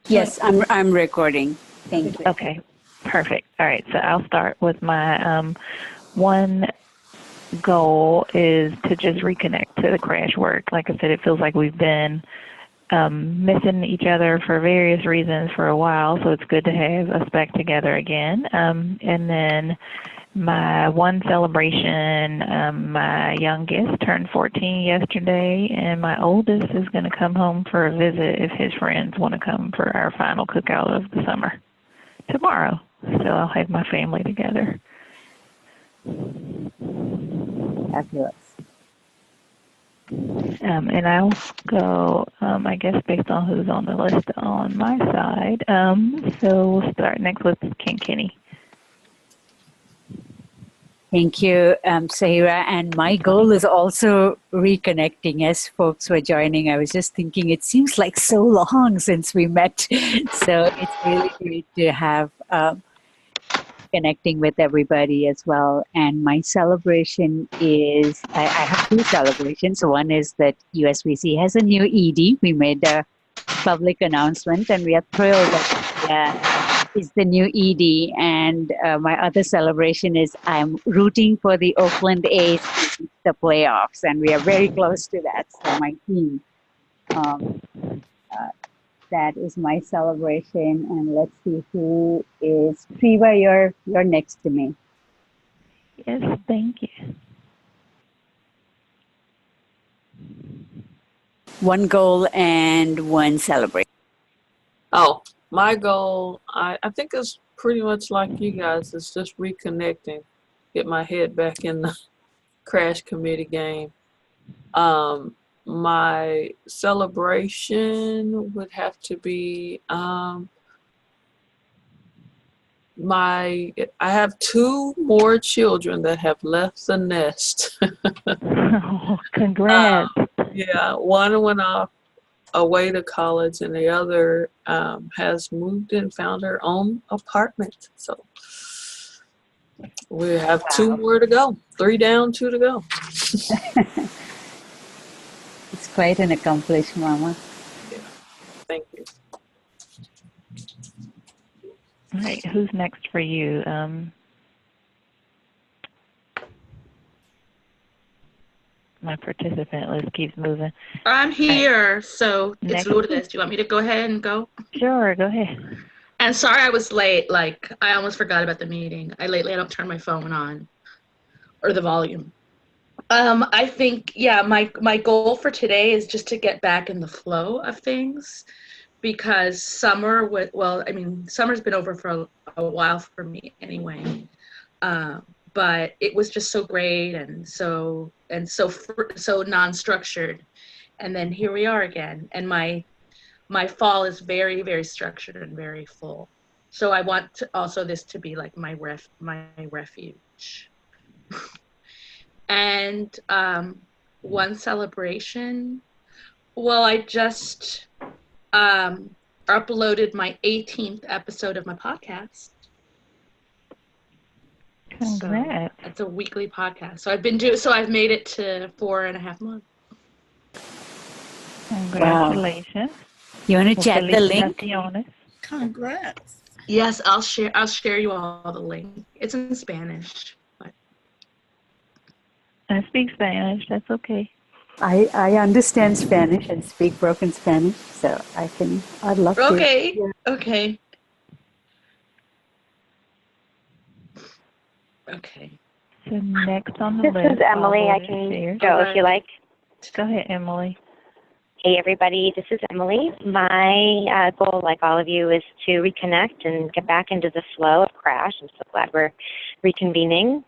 Yes, I'm recording. Thank you. Okay, perfect. All right, so I'll start with my one goal is to just reconnect to the crash work. Like I said, it feels like we've been missing each other for various reasons for a while, so it's good to have us back together again. And then my one celebration, my youngest turned 14 yesterday, and my oldest is going to come home for a visit if his friends want to come for our final cookout of the summer tomorrow. So I'll have my family together. Fabulous. And I'll go, I guess, based on who's on the list on my side. So we'll start next with King Kenny. Thank you, Sahira. And my goal is also reconnecting as folks were joining. I was just thinking it seems like so long since we met. So it's really great to have connecting with everybody as well. And my celebration is, I have two celebrations. One is that USVC has a new ED. We made a public announcement and we are thrilled that is the new ED. And my other celebration is I'm rooting for the Oakland A's to reach the playoffs, and we are very close to that. So my team, that is my celebration. And let's see who is Priva. You're next to me. Yes, thank you. One goal and one celebration. Oh, my goal, I think is pretty much like you guys. It's just reconnecting, get my head back in the crash committee game. My celebration would have to be I have two more children that have left the nest. Oh, congrats. Yeah, one went off away to college, and the other has moved and found her own apartment. So we have two more to go. 3 down, 2 to go. It's quite an accomplishment, Mama. Yeah, thank you. All right, who's next for you? My participant list keeps moving. I'm here, right. So next. It's Lourdes. Do you want me to go ahead and go? Sure, go ahead. And sorry I was late. Like, I almost forgot about the meeting. I don't turn my phone on or the volume. I think, yeah, my goal for today is just to get back in the flow of things, because summer, summer's been over for a while for me anyway. But it was just so great and so non-structured, and then here we are again. And my fall is very, very structured and very full. So I want also this to be like my refuge. And one celebration. Well, I just uploaded my 18th episode of my podcast. Congrats. So it's a weekly podcast. So I've made it to 4.5 months. Congratulations. Wow. You want to chat the link? Congrats. Yes, I'll share you all the link. It's in Spanish. But I speak Spanish, that's okay. I understand Spanish and speak broken Spanish, so I'd love to. Okay. Yeah. Okay. Okay. So next on the list. This is Emily. I can go if you like. Go ahead, Emily. Hey, everybody. This is Emily. My goal, like all of you, is to reconnect and get back into the flow of Crash. I'm so glad we're reconvening.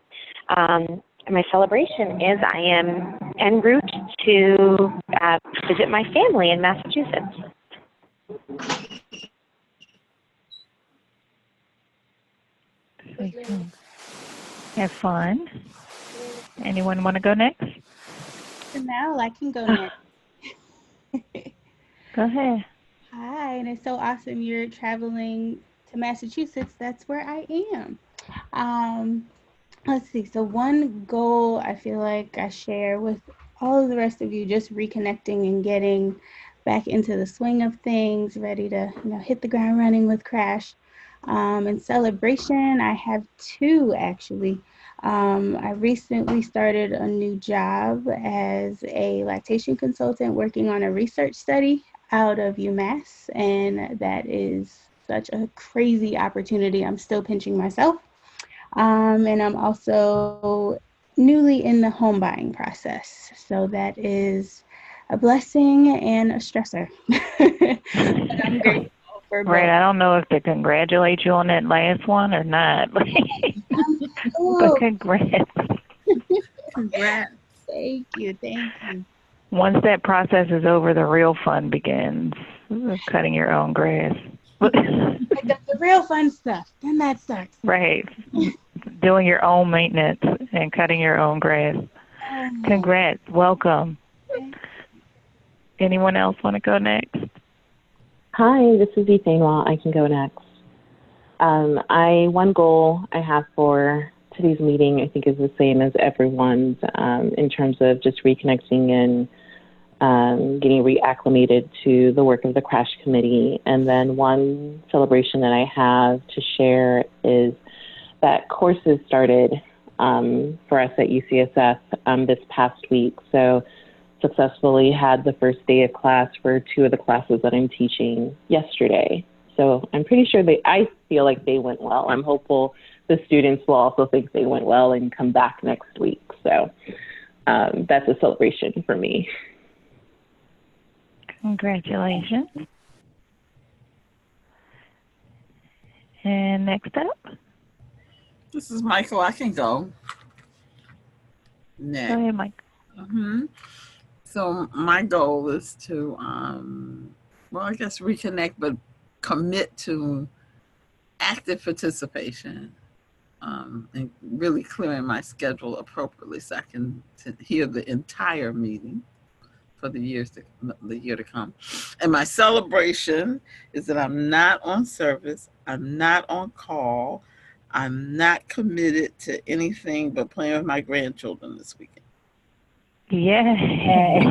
My celebration is I am en route to visit my family in Massachusetts. Have fun. Anyone want to go next? For now, I can go next. Go ahead. Hi, and it's so awesome you're traveling to Massachusetts. That's where I am. Let's see. So one goal I feel like I share with all of the rest of you, just reconnecting and getting back into the swing of things, ready to hit the ground running with Crash. In celebration, I have two actually. I recently started a new job as a lactation consultant working on a research study out of UMass, and that is such a crazy opportunity. I'm still pinching myself. And I'm also newly in the home buying process. So that is a blessing and a stressor. But I'm grateful for both. Right, I don't know if to congratulate you on that last one or not, but congrats. Congrats. Thank you. Once that process is over, the real fun begins, cutting your own grass. The real fun stuff. Then that starts. Right. Doing your own maintenance and cutting your own grass. Congrats. Welcome. Anyone else want to go next? Hi, this is Ethanwa. I can go next. One goal I have for today's meeting, I think, is the same as everyone's in terms of just reconnecting and getting reacclimated to the work of the Crash Committee. And then one celebration that I have to share is that courses started for us at UCSF this past week. So successfully had the first day of class for two of the classes that I'm teaching yesterday. So I'm pretty sure I feel like they went well. I'm hopeful the students will also think they went well and come back next week. So that's a celebration for me. Congratulations. And next up? This is Michael. I can go next. Go ahead, Mike. So my goal is to, I guess reconnect, but commit to active participation and really clearing my schedule appropriately so I can hear the entire meeting for the year to come. And my celebration is that I'm not on service, I'm not on call, I'm not committed to anything but playing with my grandchildren this weekend. Yeah.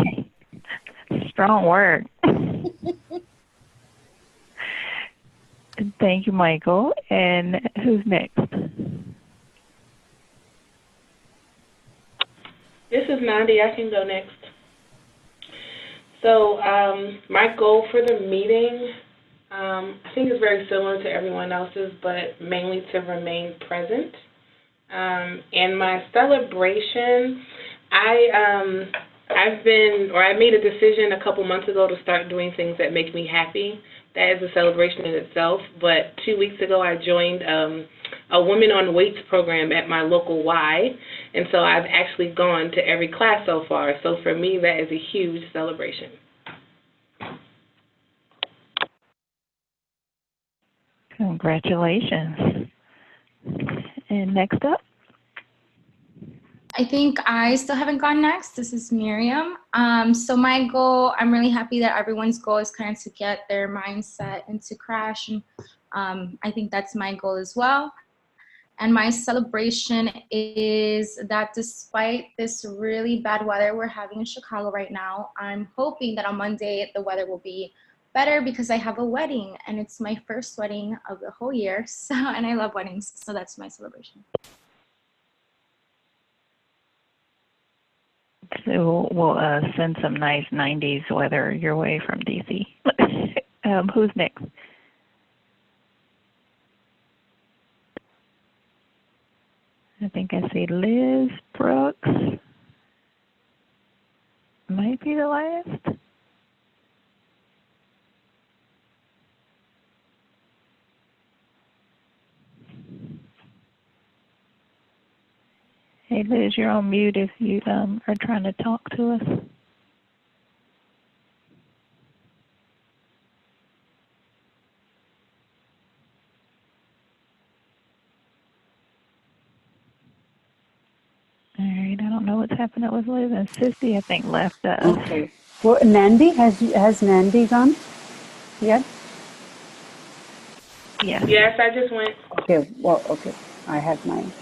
Strong work. Thank you, Michael. And who's next? This is Nandi. I can go next. So my goal for the meeting, I think is very similar to everyone else's, but mainly to remain present. And my celebration, I made a decision a couple months ago to start doing things that make me happy. That is a celebration in itself. But 2 weeks ago, I joined a Women on Weights program at my local Y, and so I've actually gone to every class so far. So for me, that is a huge celebration. Congratulations. And next up? I think I still haven't gone next. This is Miriam. So my goal, I'm really happy that everyone's goal is kind of to get their mindset into Crash. And I think that's my goal as well. And my celebration is that despite this really bad weather we're having in Chicago right now, I'm hoping that on Monday the weather will be better because I have a wedding and it's my first wedding of the whole year. So, and I love weddings, so that's my celebration. So we'll send some nice 90s weather your way from DC. Who's next? I think I see Liz Brooks. Might be the last. Hey Liz, you're on mute if you are trying to talk to us. All right, I don't know what's happening with Liz and Sissy. I think left us. Okay. Well, Nandi, has Nandi gone yet? Yes. Yes, I just went. Okay. Well, okay. I have mine.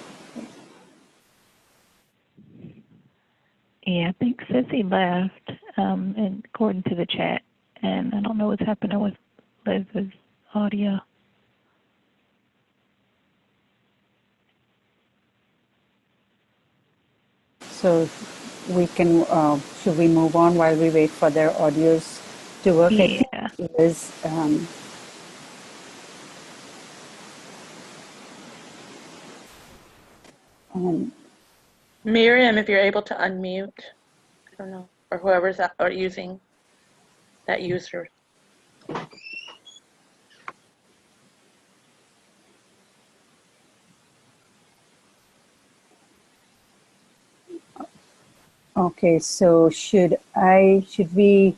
Yeah, I think Sissy left, and according to the chat, and I don't know what's happening with Liz's audio. So we can, should we move on while we wait for their audios to work? Yeah. I think Liz, Miriam, if you're able to unmute, I don't know, or whoever's or using that user. okay, so should we,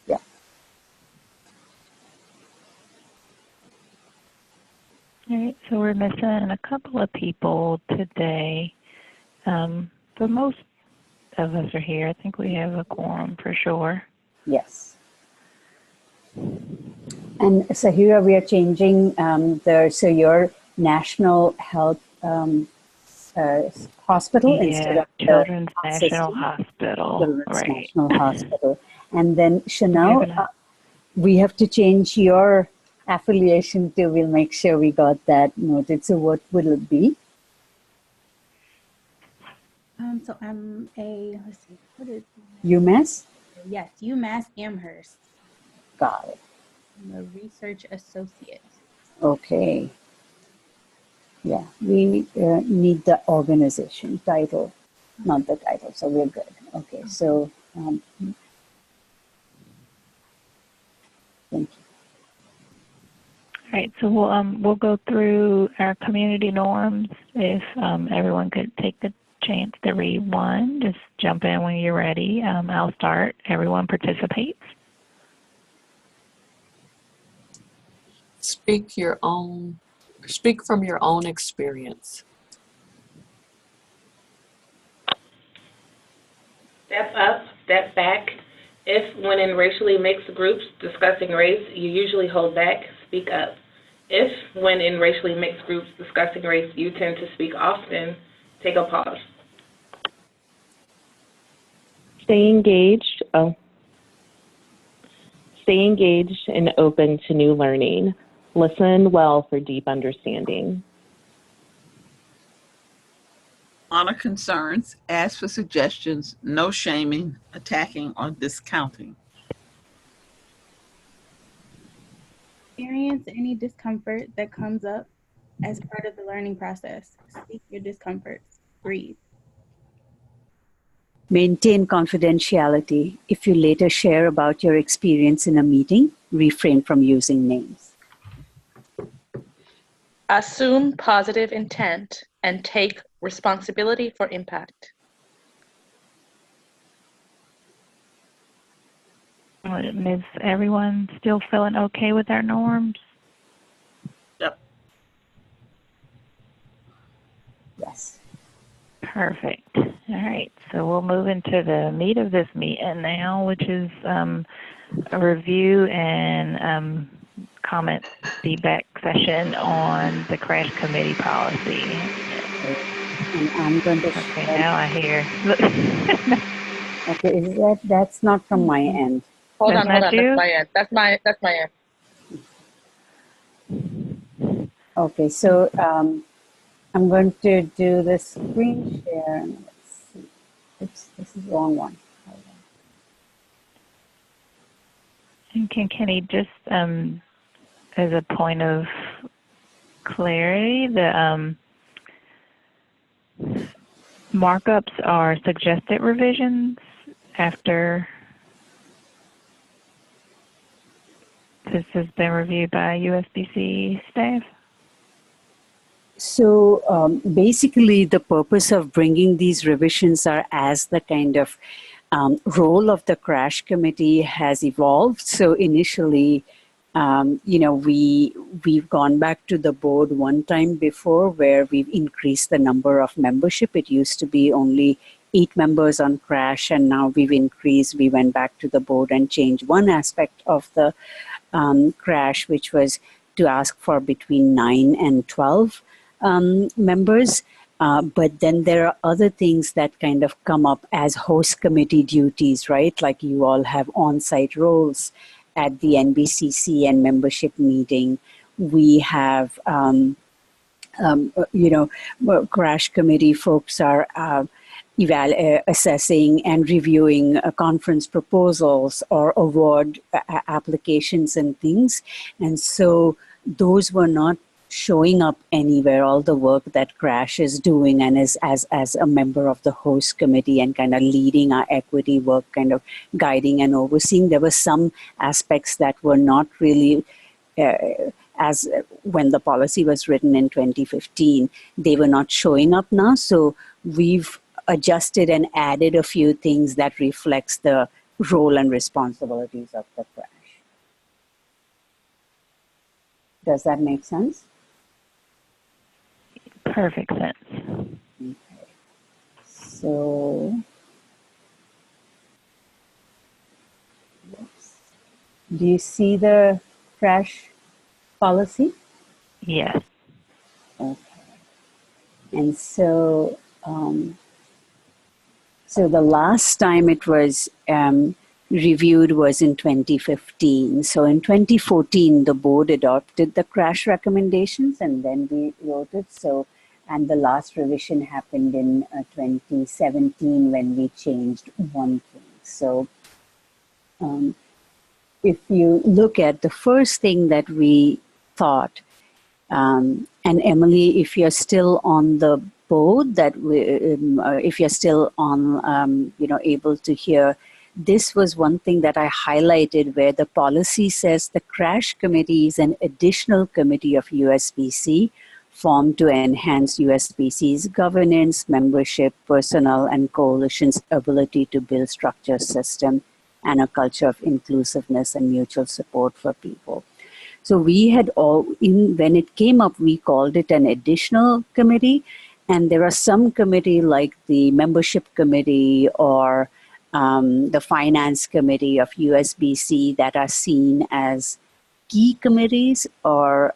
yeah. All right, so we're missing a couple of people today, but most of us are here. I think we have a quorum for sure. Yes. And Sahira, we are changing so your National Health Hospital instead of Children's the National Hospital. Children's Right. National Hospital. And then Chanel, we have to change your affiliation too. We'll make sure we got that noted. So what will it be? So I'm let's see, what is UMass? Yes, UMass Amherst. Got it. I'm a research associate. Okay. Yeah, we need the organization title, not the title, so we're good. Okay, so thank you. All right, so we'll go through our community norms. If everyone could take the chance to read one, just jump in when you're ready. I'll start. Everyone participates. Speak from your own experience. Step up, step back. If, when in racially mixed groups discussing race, you usually hold back, speak up. If, when in racially mixed groups discussing race, you tend to speak often, take a pause. Stay engaged. Stay engaged and open to new learning. Listen well for deep understanding. Honor concerns, ask for suggestions, no shaming, attacking, or discounting. Experience any discomfort that comes up as part of the learning process. Speak your discomforts. Breathe. Maintain confidentiality. If you later share about your experience in a meeting, refrain from using names. Assume positive intent and take responsibility for impact. Is everyone still feeling okay with our norms? Yep. Yes. Perfect. All right, so we'll move into the meat of this meeting now, which is a review and comment feedback session on the crash committee policy. And I'm going to Okay, now I hear. Okay, is that's not from my end. Hold on, That's my end. That's my end. Okay, so I'm going to do the screen share. Let's see. Oops, this is the wrong one. And can Kenny just, as a point of clarity, the markups are suggested revisions after this has been reviewed by USBC staff? So basically the purpose of bringing these revisions are as the kind of role of the crash committee has evolved. So initially, we've gone back to the board one time before where we've increased the number of membership. It used to be only 8 members on crash, and now we've increased. We went back to the board and changed one aspect of the crash, which was to ask for between 9 and 12 members. But then there are other things that kind of come up as host committee duties, right? Like you all have on-site roles at the NBCC and membership meeting. We have, crash committee folks are assessing and reviewing conference proposals or award applications and things. And so those were not showing up anywhere, all the work that Crash is doing and is as a member of the host committee and kind of leading our equity work, kind of guiding and overseeing. There were some aspects that were not really, as when the policy was written in 2015, they were not showing up now. So we've adjusted and added a few things that reflects the role and responsibilities of the Crash. Does that make sense? Perfect sense. Okay. So, do you see the Crash policy? Yes. Okay. And so, so the last time it was reviewed was in 2015. So in 2014, the board adopted the Crash recommendations and then we wrote it. So, and the last revision happened in 2017 when we changed one thing. So if you look at the first thing that we thought, and Emily, if you're still on the board, that if you're still on, able to hear, this was one thing that I highlighted where the policy says the Crash Committee is an additional committee of USBC formed to enhance USBC's governance, membership, personnel, and coalition's ability to build structure system and a culture of inclusiveness and mutual support for people. So we had when it came up, we called it an additional committee. And there are some committee like the membership committee or the finance committee of USBC that are seen as key committees, or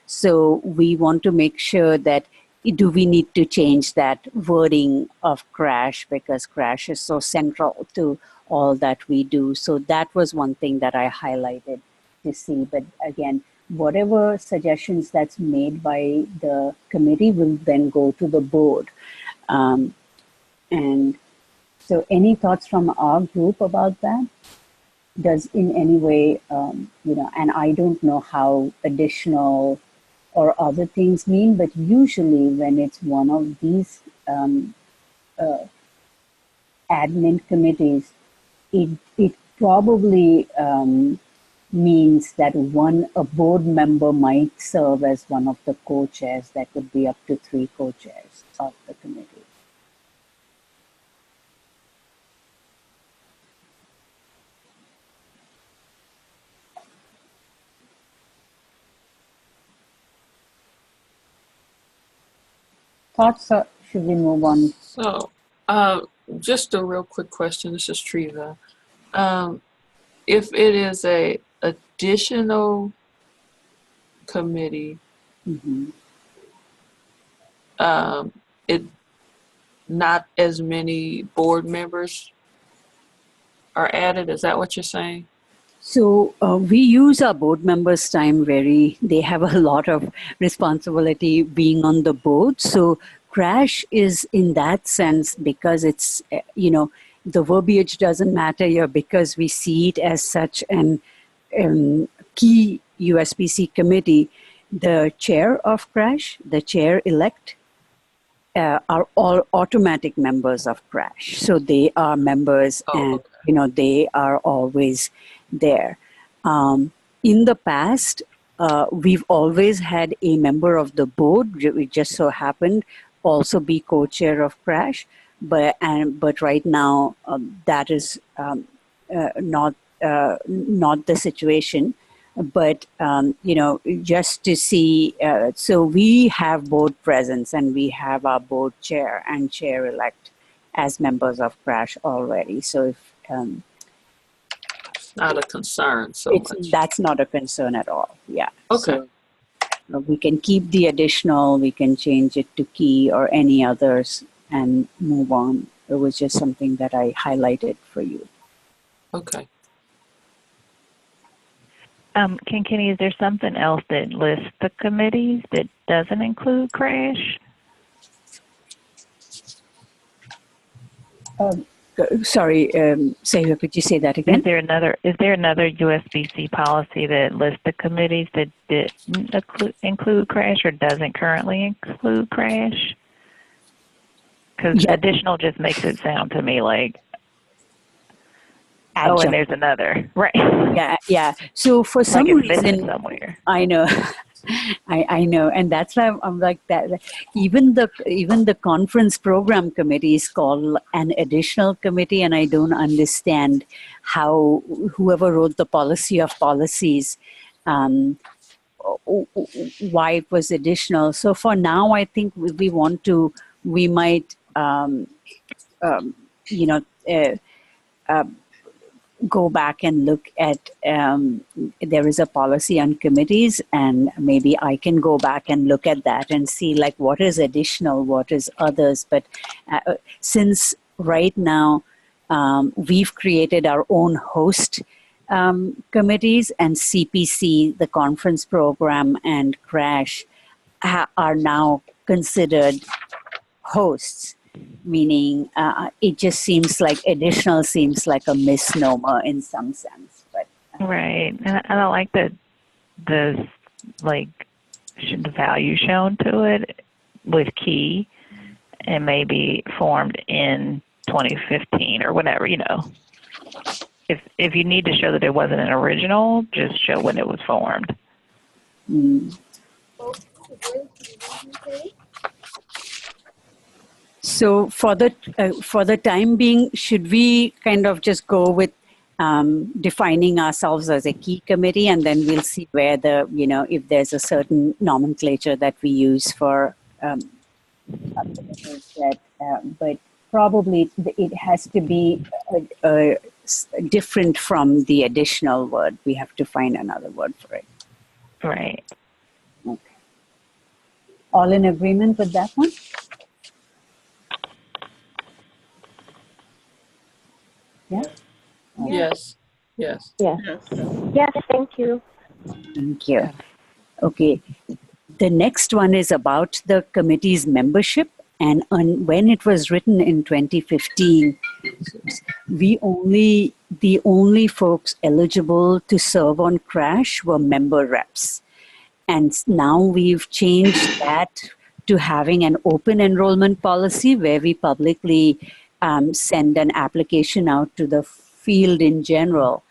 so we want to make sure that do we need to change that wording of Crash because Crash is so central to all that we do. So that was one thing that I highlighted to see. But again, whatever suggestions that's made by the committee will then go to the board. And so any thoughts from our group about that? Does in any way, and I don't know how additional or other things mean, but usually when it's one of these admin committees, it probably means that a board member might serve as one of the co-chairs. That could be up to 3 co-chairs of the committee. Thoughts, or should we move on? So, just a real quick question. This is Treva. If it is a additional committee, it not as many board members are added. Is that what you're saying? So we use our board members' time they have a lot of responsibility being on the board. So Crash is in that sense because it's, the verbiage doesn't matter here because we see it as such an key USBC committee. The chair of Crash, the chair-elect, are all automatic members of Crash. So they are members and, they are always there. In the past, we've always had a member of the board, it just so happened, also be co-chair of Crash, but right now that is not the situation. But just to see, so we have board presence and we have our board chair and chair-elect as members of Crash already. So if not a concern so much. That's not a concern at all. Yeah. Okay. So, we can keep the additional, we can change it to key or any others and move on. It was just something that I highlighted for you. Okay. Kenny, is there something else that lists the committees that doesn't include crash? Sorry, Sahila, could you say that again? Is there another USBC policy that lists the committees that didn't include crash or doesn't currently include crash? Because additional just makes it sound to me like, oh, and there's another, right? Yeah. So for some like it's reason, missing somewhere. I know, I know, and that's why I'm like that. Even the conference program committee is called an additional committee, and I don't understand how whoever wrote the policy of policies, why it was additional. So for now, I think we might, go back and look at, there is a policy on committees, and maybe I can go back and look at that and see like what is additional, what is others. But since right now we've created our own host committees, and CPC, the conference program, and crash are now considered hosts, meaning it just seems like additional seems like a misnomer in some sense. But right, and I don't like the value shown to it with key and maybe formed in 2015 or whatever. If you need to show that it wasn't an original, just show when it was formed. Mm. So for the time being, should we kind of just go with defining ourselves as a key committee, and then we'll see where if there's a certain nomenclature that we use for but probably it has to be different from the additional word. We have to find another word for it. Right. Okay. All in agreement with that one? Yeah? Yes. Yes. Yes. Yes. Thank you. Thank you. Okay. The next one is about the committee's membership. And when it was written in 2015, the only folks eligible to serve on crash were member reps. And now we've changed that to having an open enrollment policy where we publicly send an application out to the field in general,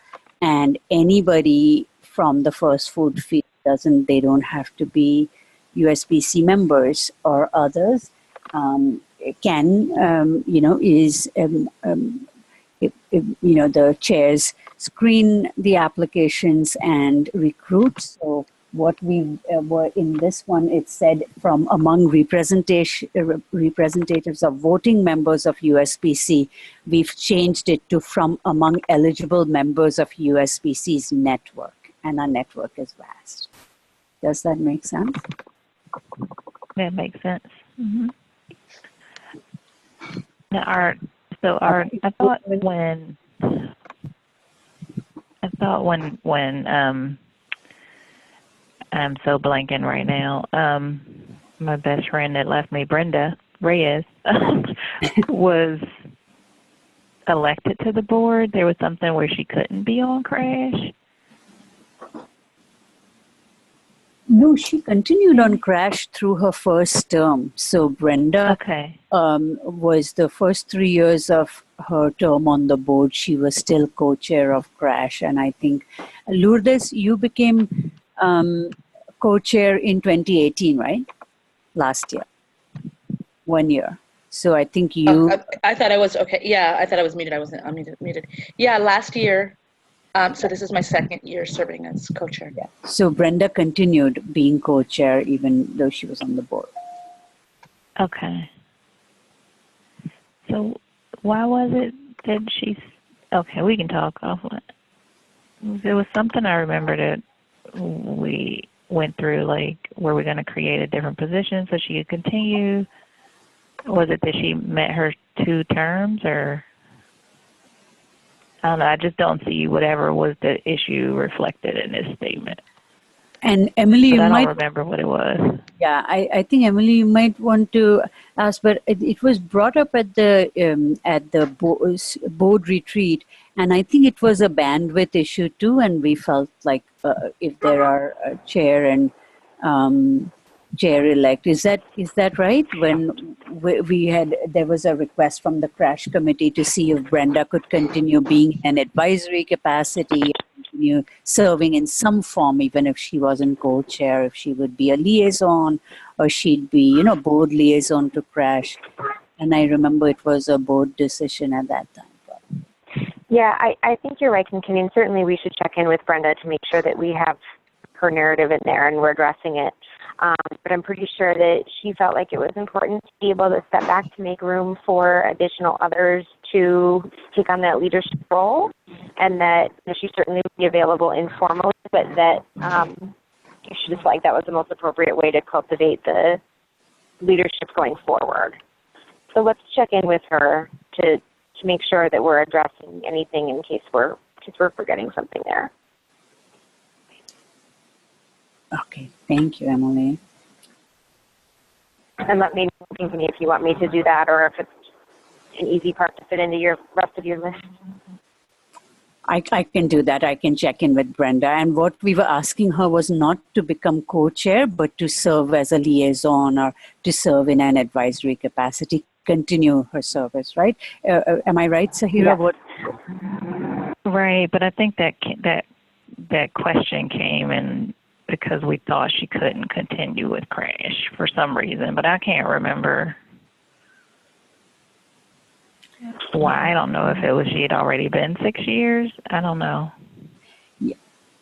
and anybody from the first food field they don't have to be USBC members or others. The chairs screen the applications and recruit. So what we were in this one, it said from among representatives of voting members of USBC, we've changed it to from among eligible members of USBC's network, and our network is vast. Does that make sense? That makes sense. Mm-hmm. Now, I thought when I'm so blanking right now. My best friend that left me, Brenda Reyes, was elected to the board. There was something where she couldn't be on crash. No, she continued on crash through her first term. So Brenda was the first 3 years of her term on the board. She was still co-chair of crash. And I think, Lourdes, you became co-chair in 2018, right? Last year. 1 year. So I think you... I thought I was, okay. Yeah, I thought I was muted. I wasn't muted. Yeah, last year. So this is my second year serving as co-chair. Yeah. So Brenda continued being co-chair even though she was on the board. Okay. So why was it that she's... Okay, we can talk offline. There was something I remember that went through, like, were we going to create a different position so she could continue? Was it that she met her 2 terms, or I don't know, I just don't see whatever was the issue reflected in this statement. And Emily, But you I might, don't remember what it was. yeah, I think Emily, you might want to ask, but it was brought up at the board retreat, and I think it was a bandwidth issue too, and we felt like if there are a chair and chair-elect, is that right? When there was a request from the crash committee to see if Brenda could continue being an advisory capacity, continue serving in some form, even if she wasn't co-chair, if she would be a liaison or she'd be, board liaison to crash. And I remember it was a board decision at that time. Yeah, I think you're right, Kim, and certainly we should check in with Brenda to make sure that we have her narrative in there and we're addressing it. But I'm pretty sure that she felt like it was important to be able to step back to make room for additional others to take on that leadership role, and that she certainly would be available informally, but that she just felt like that was the most appropriate way to cultivate the leadership going forward. So let's check in with her to make sure that we're addressing anything in case we're forgetting something there. Okay, thank you, Emily. And let me know if you want me to do that, or if it's an easy part to fit into your rest of your list. I can do that. I can check in with Brenda. And what we were asking her was not to become co-chair, but to serve as a liaison or to serve in an advisory capacity, continue her service, right? Am I right, Sahira? Yeah. Right, but I think that question came in because we thought she couldn't continue with Crash for some reason, but I can't remember why. I don't know if it was she had already been 6 years. I don't know.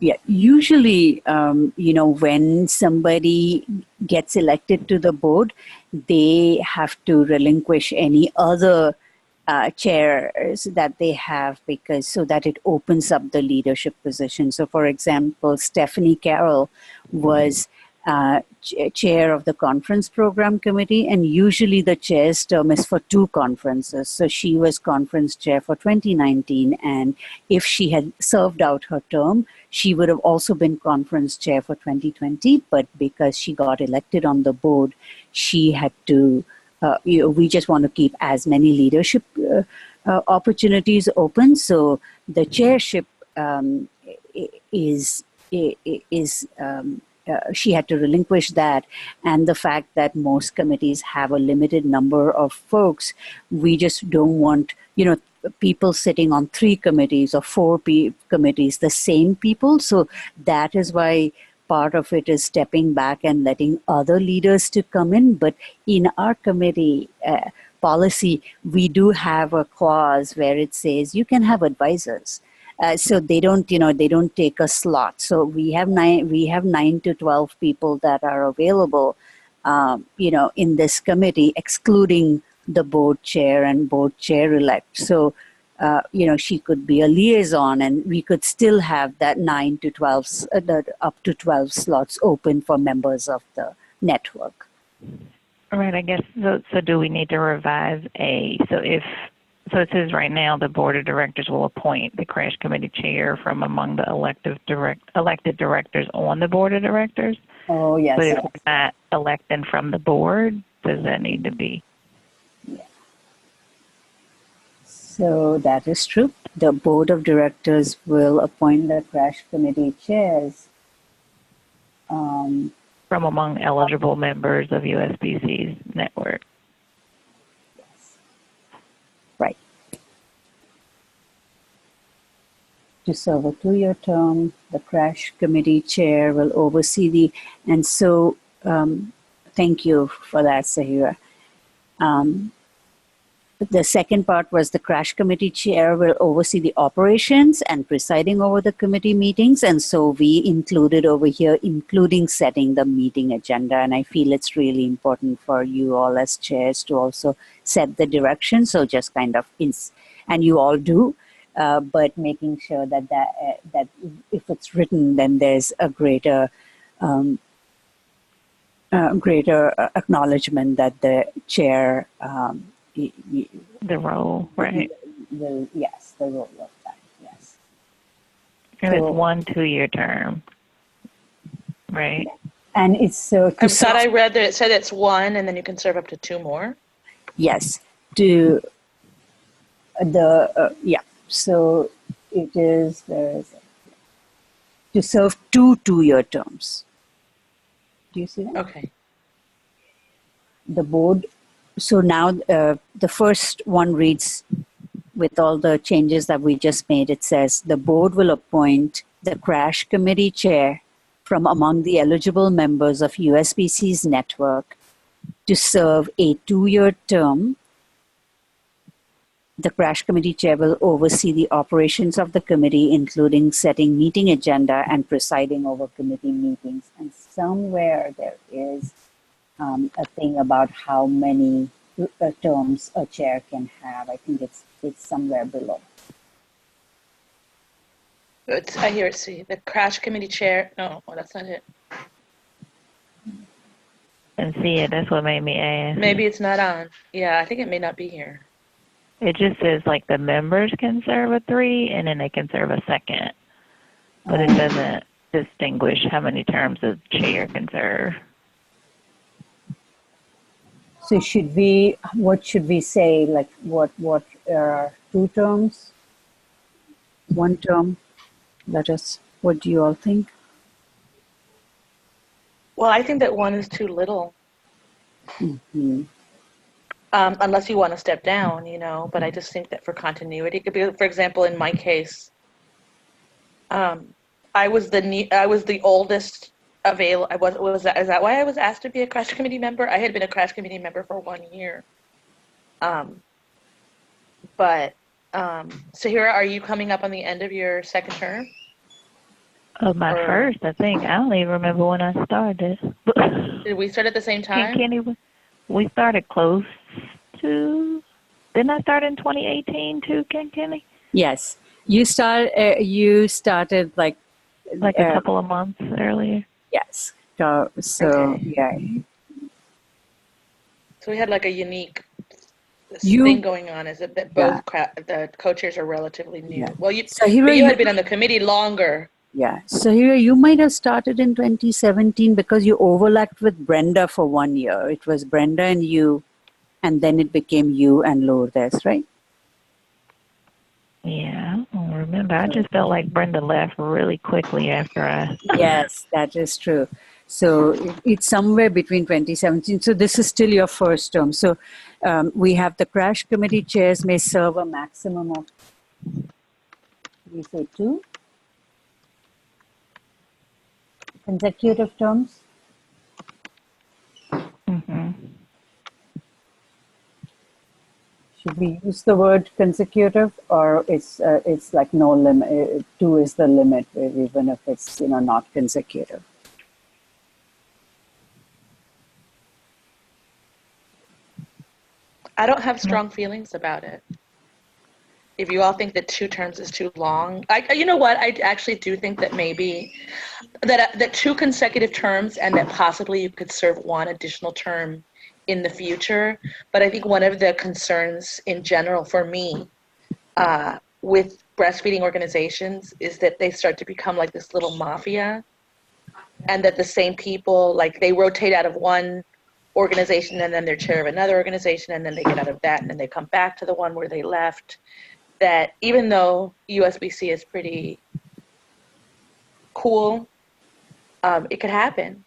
Yeah. Usually, when somebody gets elected to the board, they have to relinquish any other chairs that they have, because so that it opens up the leadership position. So, for example, Stephanie Carroll was chair of the conference program committee, and usually the chair's term is for 2 conferences. So she was conference chair for 2019, and if she had served out her term, she would have also been conference chair for 2020, but because she got elected on the board, she had to we just want to keep as many leadership opportunities open. So the chairship she had to relinquish that. And the fact that most committees have a limited number of folks, we just don't want, people sitting on 3 committees or 4 committees, the same people. So that is why part of it is stepping back and letting other leaders to come in. But in our committee policy, we do have a clause where it says you can have advisors. So they don't take a slot. So we have 9 to 12 people that are available, in this committee, excluding the board chair and board chair-elect. So, she could be a liaison, and we could still have that 9 to 12, up to 12 slots open for members of the network. All right, I guess, so do we need to revise So it says right now the board of directors will appoint the crash committee chair from among the elected directors on the board of directors. Oh, yes. But if we're not electing from the board, does that need to be? Yeah. So that is true. The board of directors will appoint the crash committee chairs from among eligible members of USBC's network. Right. To serve a 2-year term, the crash committee chair will oversee and so thank you for that, Sahira. The second part was the crash committee chair will oversee the operations and presiding over the committee meetings. And so we included over here, including setting the meeting agenda. And I feel it's really important for you all as chairs to also set the direction. So just kind of, and you all do, but making sure that if it's written, then there's a greater greater acknowledgement that the chair The role, right? yes, the role of that, yes. And So- it's 1 2-year term, right? And it's I thought I read that it said it's 1 and then you can serve up to 2 more. yes, to the yeah. So it is, where is it? To serve 2 2-year terms. Do you see that? Okay. The board. So now the first one reads, with all the changes that we just made, it says the board will appoint the crash committee chair from among the eligible members of USBC's network to serve a 2-year term. The crash committee chair will oversee the operations of the committee, including setting meeting agenda and presiding over committee meetings. And somewhere there is a thing about how many terms a chair can have. I think it's somewhere below. I hear it. See, the crash committee chair. No, well, that's not it. And see it. That's what made me ask. Maybe it's not on. Yeah, I think it may not be here. It just says like the members can serve a 3 and then they can serve a second. But it doesn't distinguish how many terms a chair can serve. So what should we say? Like what 2 terms? 1 term? What do you all think? Well, I think that 1 is too little. Mm-hmm. Unless you want to step down, but I just think that for continuity, it could be, for example, in my case, I was the oldest available. Is that why I was asked to be a crash committee member? I had been a crash committee member for 1 year. But Sahira, are you coming up on the end of your second term? Of my first, I think. I don't even remember when I started. Did we start at the same time? We started close to. Didn't I start in 2018 too, Kenny? Yes, you started like a couple of months earlier. Yes. So Okay. yeah. So we had like a unique thing going on. Is that both the co-chairs are relatively new? Yeah. Well, you Sahira, had been on the committee longer. Yeah. So here you might have started in 2017 because you overlapped with Brenda for 1 year. It was Brenda and you, and then it became you and Lourdes, right? Yeah, I don't remember. I just felt like Brenda left really quickly after I. Yes, that is true. So it's somewhere between 2017. So this is still your first term. So we have the crash committee chairs may serve a maximum of, we say 2 consecutive terms. Mm-hmm. Should we use the word consecutive, or it's like no limit? 2 is the limit, even if it's not consecutive. I don't have strong feelings about it. If you all think that 2 terms is too long, you know what? I actually do think that maybe that 2 consecutive terms and that possibly you could serve 1 additional term in the future. But I think one of the concerns in general for me with breastfeeding organizations is that they start to become like this little mafia, and that the same people, like they rotate out of one organization and then they're chair of another organization and then they get out of that and then they come back to the one where they left. That even though USBC is pretty cool, it could happen,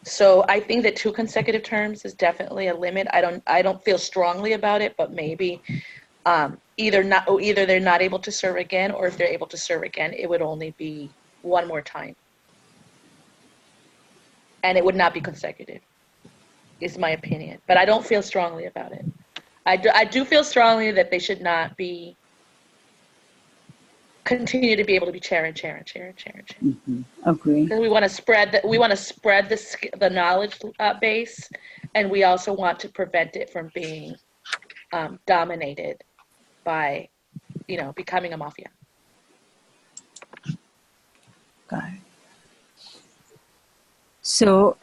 So I think that 2 consecutive terms is definitely a limit. I don't feel strongly about it, but maybe either they're not able to serve again, or if they're able to serve again, it would only be 1 more time, and it would not be consecutive. Is my opinion, but I don't feel strongly about it. I do feel strongly that they should not continue to be able to be chair and chair and chair and chair and chair. Mm-hmm. Agree. Because we want to spread the knowledge base, and we also want to prevent it from being dominated by, becoming a mafia. Got it. So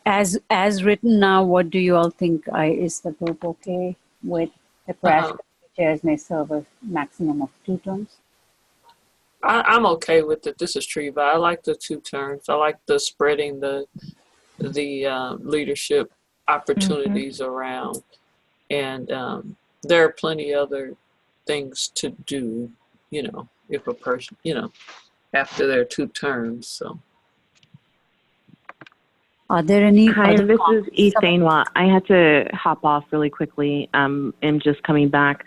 as written now, what do you all think? Is the group okay with the crash chairs may serve a maximum of 2 terms? I'm okay with it. This is Treva. I like the 2 terms. I like the spreading the leadership opportunities around, and there are plenty other things to do. If a person, after their 2 terms. So, are there any? Hi, other this is Esainwa. I had to hop off really quickly. I'm just coming back.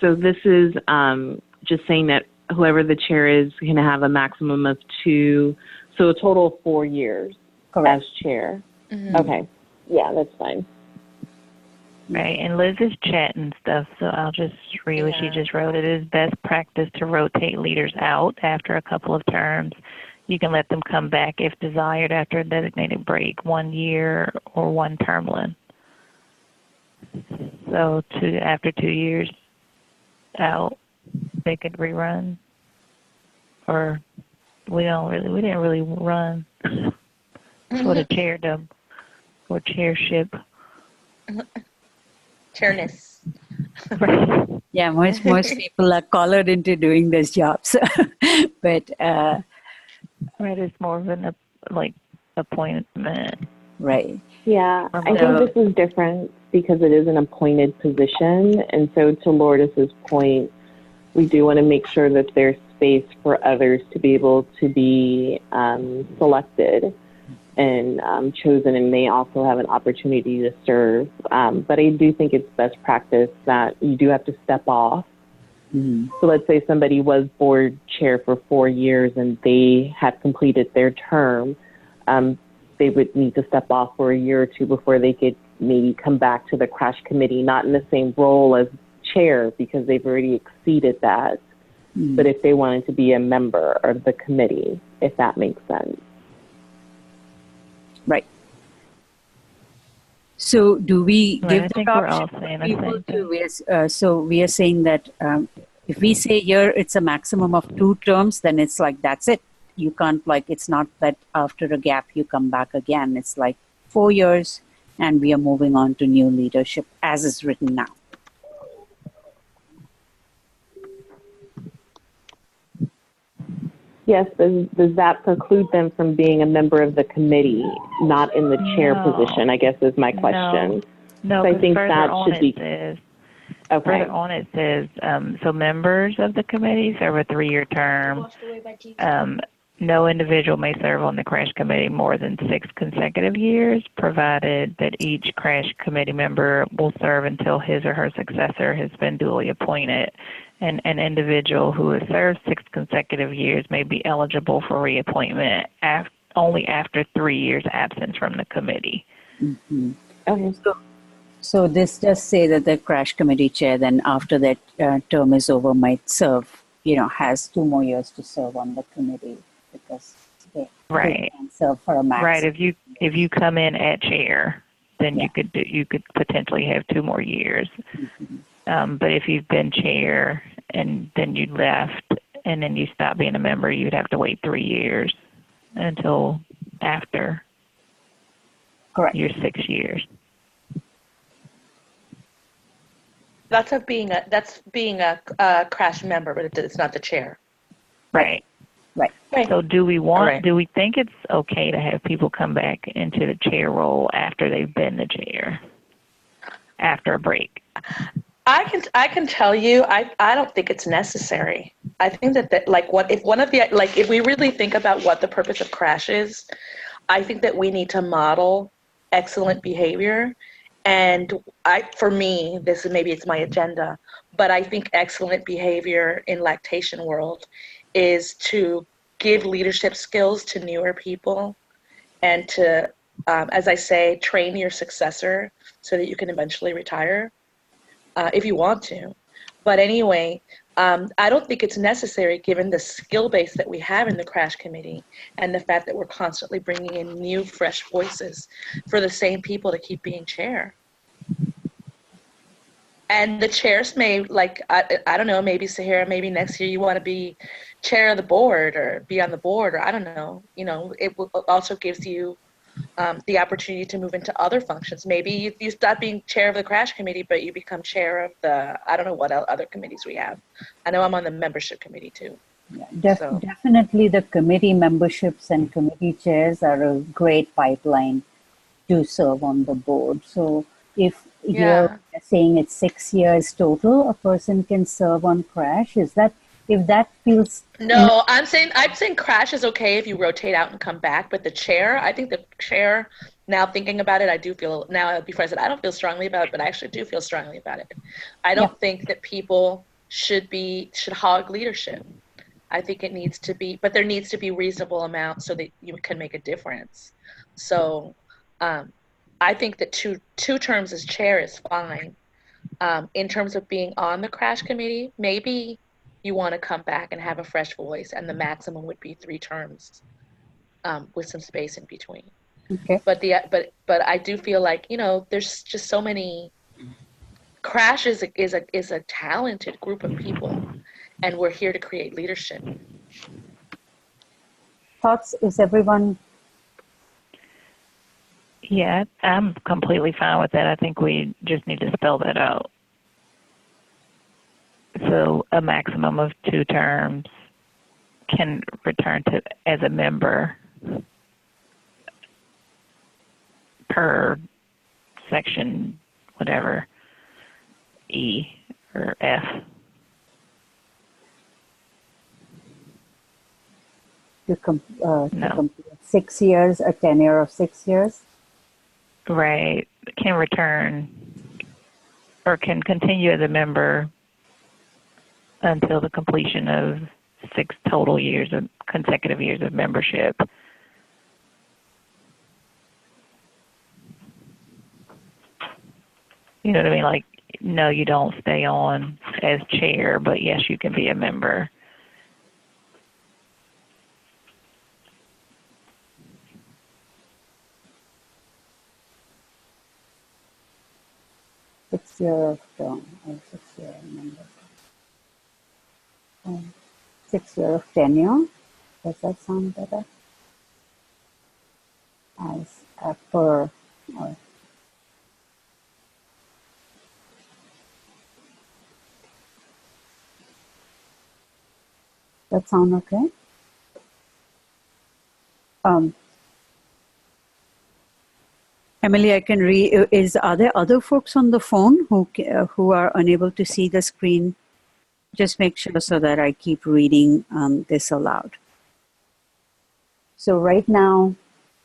So this is just saying that whoever the chair is can have a maximum of 2, so a total of 4 years. Correct. As chair. Okay. Yeah, that's fine. Right, and Liz is chatting stuff, so I'll just read what she just wrote. It is best practice to rotate leaders out after a couple of terms. You can let them come back if desired after a designated break, 1 year or 1 term length. So after 2 years out, they could rerun. Or we didn't really run for the chairdom or chairship. Chairness. Yeah, most people are collared into doing this job. So, but right, it's more of an appointment. Right. Yeah, I think this is different because it is an appointed position, and so to Lourdes's point, we do want to make sure that there's space for others to be able to be selected and chosen, and they also have an opportunity to serve. But I do think it's best practice that you do have to step off. So let's say somebody was board chair for 4 years and they had completed their term, they would need to step off for a year or 2 before they could maybe come back to the crash committee, not in the same role as chair because they've already exceeded that, but if they wanted to be a member of the committee, if that makes sense. Right. So do we give the option to people to, so we are saying that if we say here it's a maximum of 2 terms, then it's like, that's it. You can't it's not that after a gap you come back again. It's like 4 years and we are moving on to new leadership as is written now. Yes, does that preclude them from being a member of the committee, not in the chair position, I guess is my question. No, so I think that should be. Further on it says, so members of the committee serve a 3-year term. No individual may serve on the crash committee more than 6 consecutive years, provided that each crash committee member will serve until his or her successor has been duly appointed. And an individual who has served 6 consecutive years may be eligible for reappointment only after 3 years absence from the committee. Okay. So this does say that the crash committee chair then after that term is over might serve, has 2 more years to serve on the committee because they can serve for a maximum. Right. If you come in at chair, then you could potentially have 2 more years. But if you've been chair and then you left and then you stopped being a member, you'd have to wait 3 years until after your 6 years. That's being a crash member, but it's not the chair. Right. Right. So do we think it's okay to have people come back into the chair role after they've been the chair, after a break? I can tell you, I don't think it's necessary. I think that if we really think about what the purpose of crash is, I think that we need to model excellent behavior. And for me, maybe it's my agenda, but I think excellent behavior in lactation world is to give leadership skills to newer people and to, as I say, train your successor so that you can eventually retire if you want to. But anyway, I don't think it's necessary given the skill base that we have in the crash committee and the fact that we're constantly bringing in new, fresh voices for the same people to keep being chair. And the chairs may, I don't know, maybe Sahara, maybe next year you want to be chair of the board or be on the board, or I don't know. It also gives you the opportunity to move into other functions. Maybe you stop being chair of the crash committee, but you become chair of the, I don't know what other committees we have. I know I'm on the membership committee too. Yeah, So. definitely the committee memberships and committee chairs are a great pipeline to serve on the board. So if you're saying it's 6 years total, a person can serve on crash, is that, if that feels... No, I'm saying crash is okay if you rotate out and come back, but the chair, I think the chair, now thinking about it, I do feel, now before I said I don't feel strongly about it, but I actually do feel strongly about it. I don't think that people should hog leadership. I think it needs to be, but there needs to be reasonable amount so that you can make a difference. So I think that two terms as chair is fine. In terms of being on the crash committee, maybe you want to come back and have a fresh voice, and the maximum would be 3 terms with some space in between. Okay. But I do feel like, you know, there's just so many. Crash is a talented group of people, and we're here to create leadership. Thoughts? Is everyone? Yeah, I'm completely fine with that. I think we just need to spell that out. So a maximum of 2 terms can return to as a member per section, whatever, E or F. To complete 6 years, a tenure of 6 years? Right. Can return or can continue as a member until the completion of 6 total years of consecutive years of membership. You know what I mean? Like, no, you don't stay on as chair, but yes, you can be a member. Six-year term or 6-year membership. 6 year of tenure. Does that sound better? As per. That sound okay? Emily, I can read. Are there other folks on the phone who are unable to see the screen? Just make sure so that I keep reading this aloud. So right now,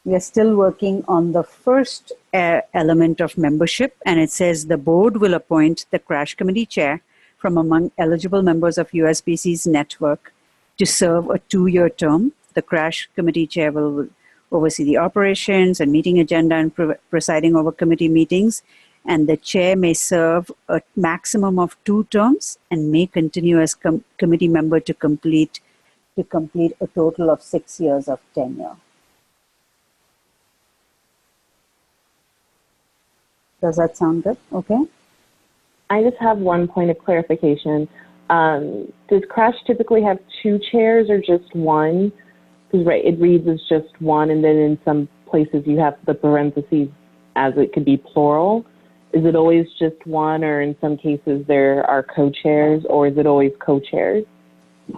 we are still working on the first element of membership, and it says the board will appoint the crash committee chair from among eligible members of USBC's network to serve a 2-year term. The crash committee chair will oversee the operations and meeting agenda and presiding over committee meetings. And the chair may serve a maximum of 2 terms and may continue as committee member to complete a total of 6 years of tenure. Does that sound good? Okay. I just have one point of clarification. Does crash typically have 2 chairs or just 1? Because right, it reads as just 1, and then in some places you have the parentheses as it could be plural. Is it always just 1, or in some cases there are co-chairs, or is it always co-chairs?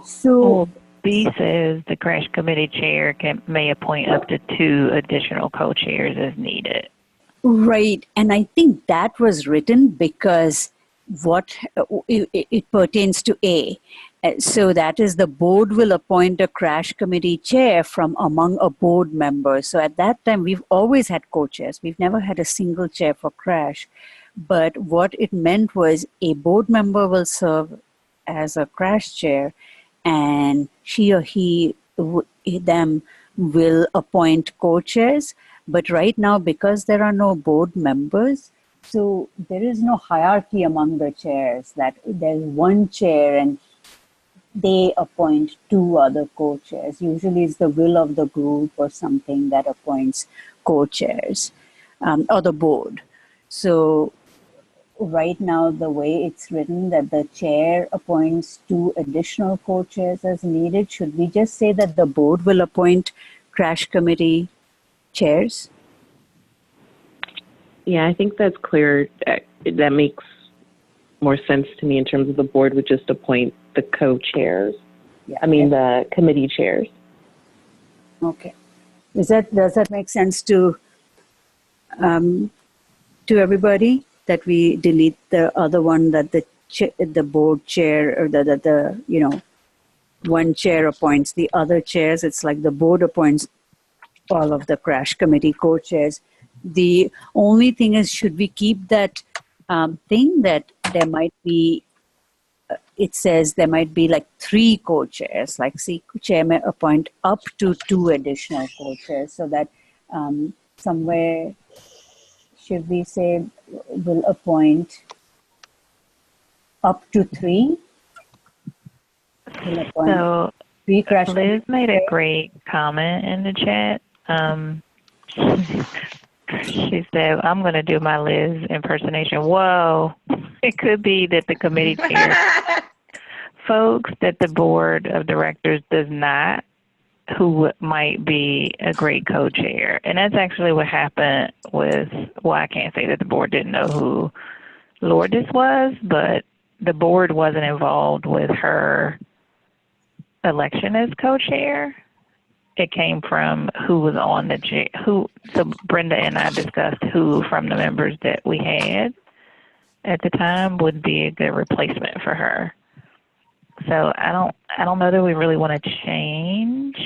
So B says the crash committee chair may appoint up to 2 additional co-chairs as needed. Right, and I think that was written because it pertains to A. So that is the board will appoint a crash committee chair from among a board member. So at that time, we've always had co-chairs. We've never had a single chair for crash. But what it meant was a board member will serve as a crash chair, and she or them will appoint co-chairs. But right now, because there are no board members, so there is no hierarchy among the chairs, that there's one chair and they appoint 2 other co-chairs. Usually it's the will of the group or something that appoints co-chairs or the board. So right now, the way it's written that the chair appoints 2 additional co-chairs as needed, should we just say that the board will appoint crash committee chairs? Yeah, I think that's clear. That makes more sense to me in terms of the board would just appoint the co-chairs. Yeah. I mean, the committee chairs. Okay. Does that make sense to everybody, that we delete the other one, that the board chair, or the one chair appoints the other chairs? It's like the board appoints all of the crash committee co-chairs. The only thing is, should we keep that thing that there might be, it says there might be like 3 co-chairs, like chair may appoint up to 2 additional co-chairs, so that somewhere, should we say, will appoint up to 3? Will appoint So 3 crash Liz made a chairs. great comment in the chat. She said, I'm going to do my Liz impersonation. Whoa. It could be that the committee chair folks that the board of directors does not, who might be a great co-chair. And that's actually what happened with, well, I can't say that the board didn't know who Lourdes was, but the board wasn't involved with her election as co-chair. It came from who was on the chair, so Brenda and I discussed who from the members that we had at the time would be a good replacement for her. So I don't know that we really want to change.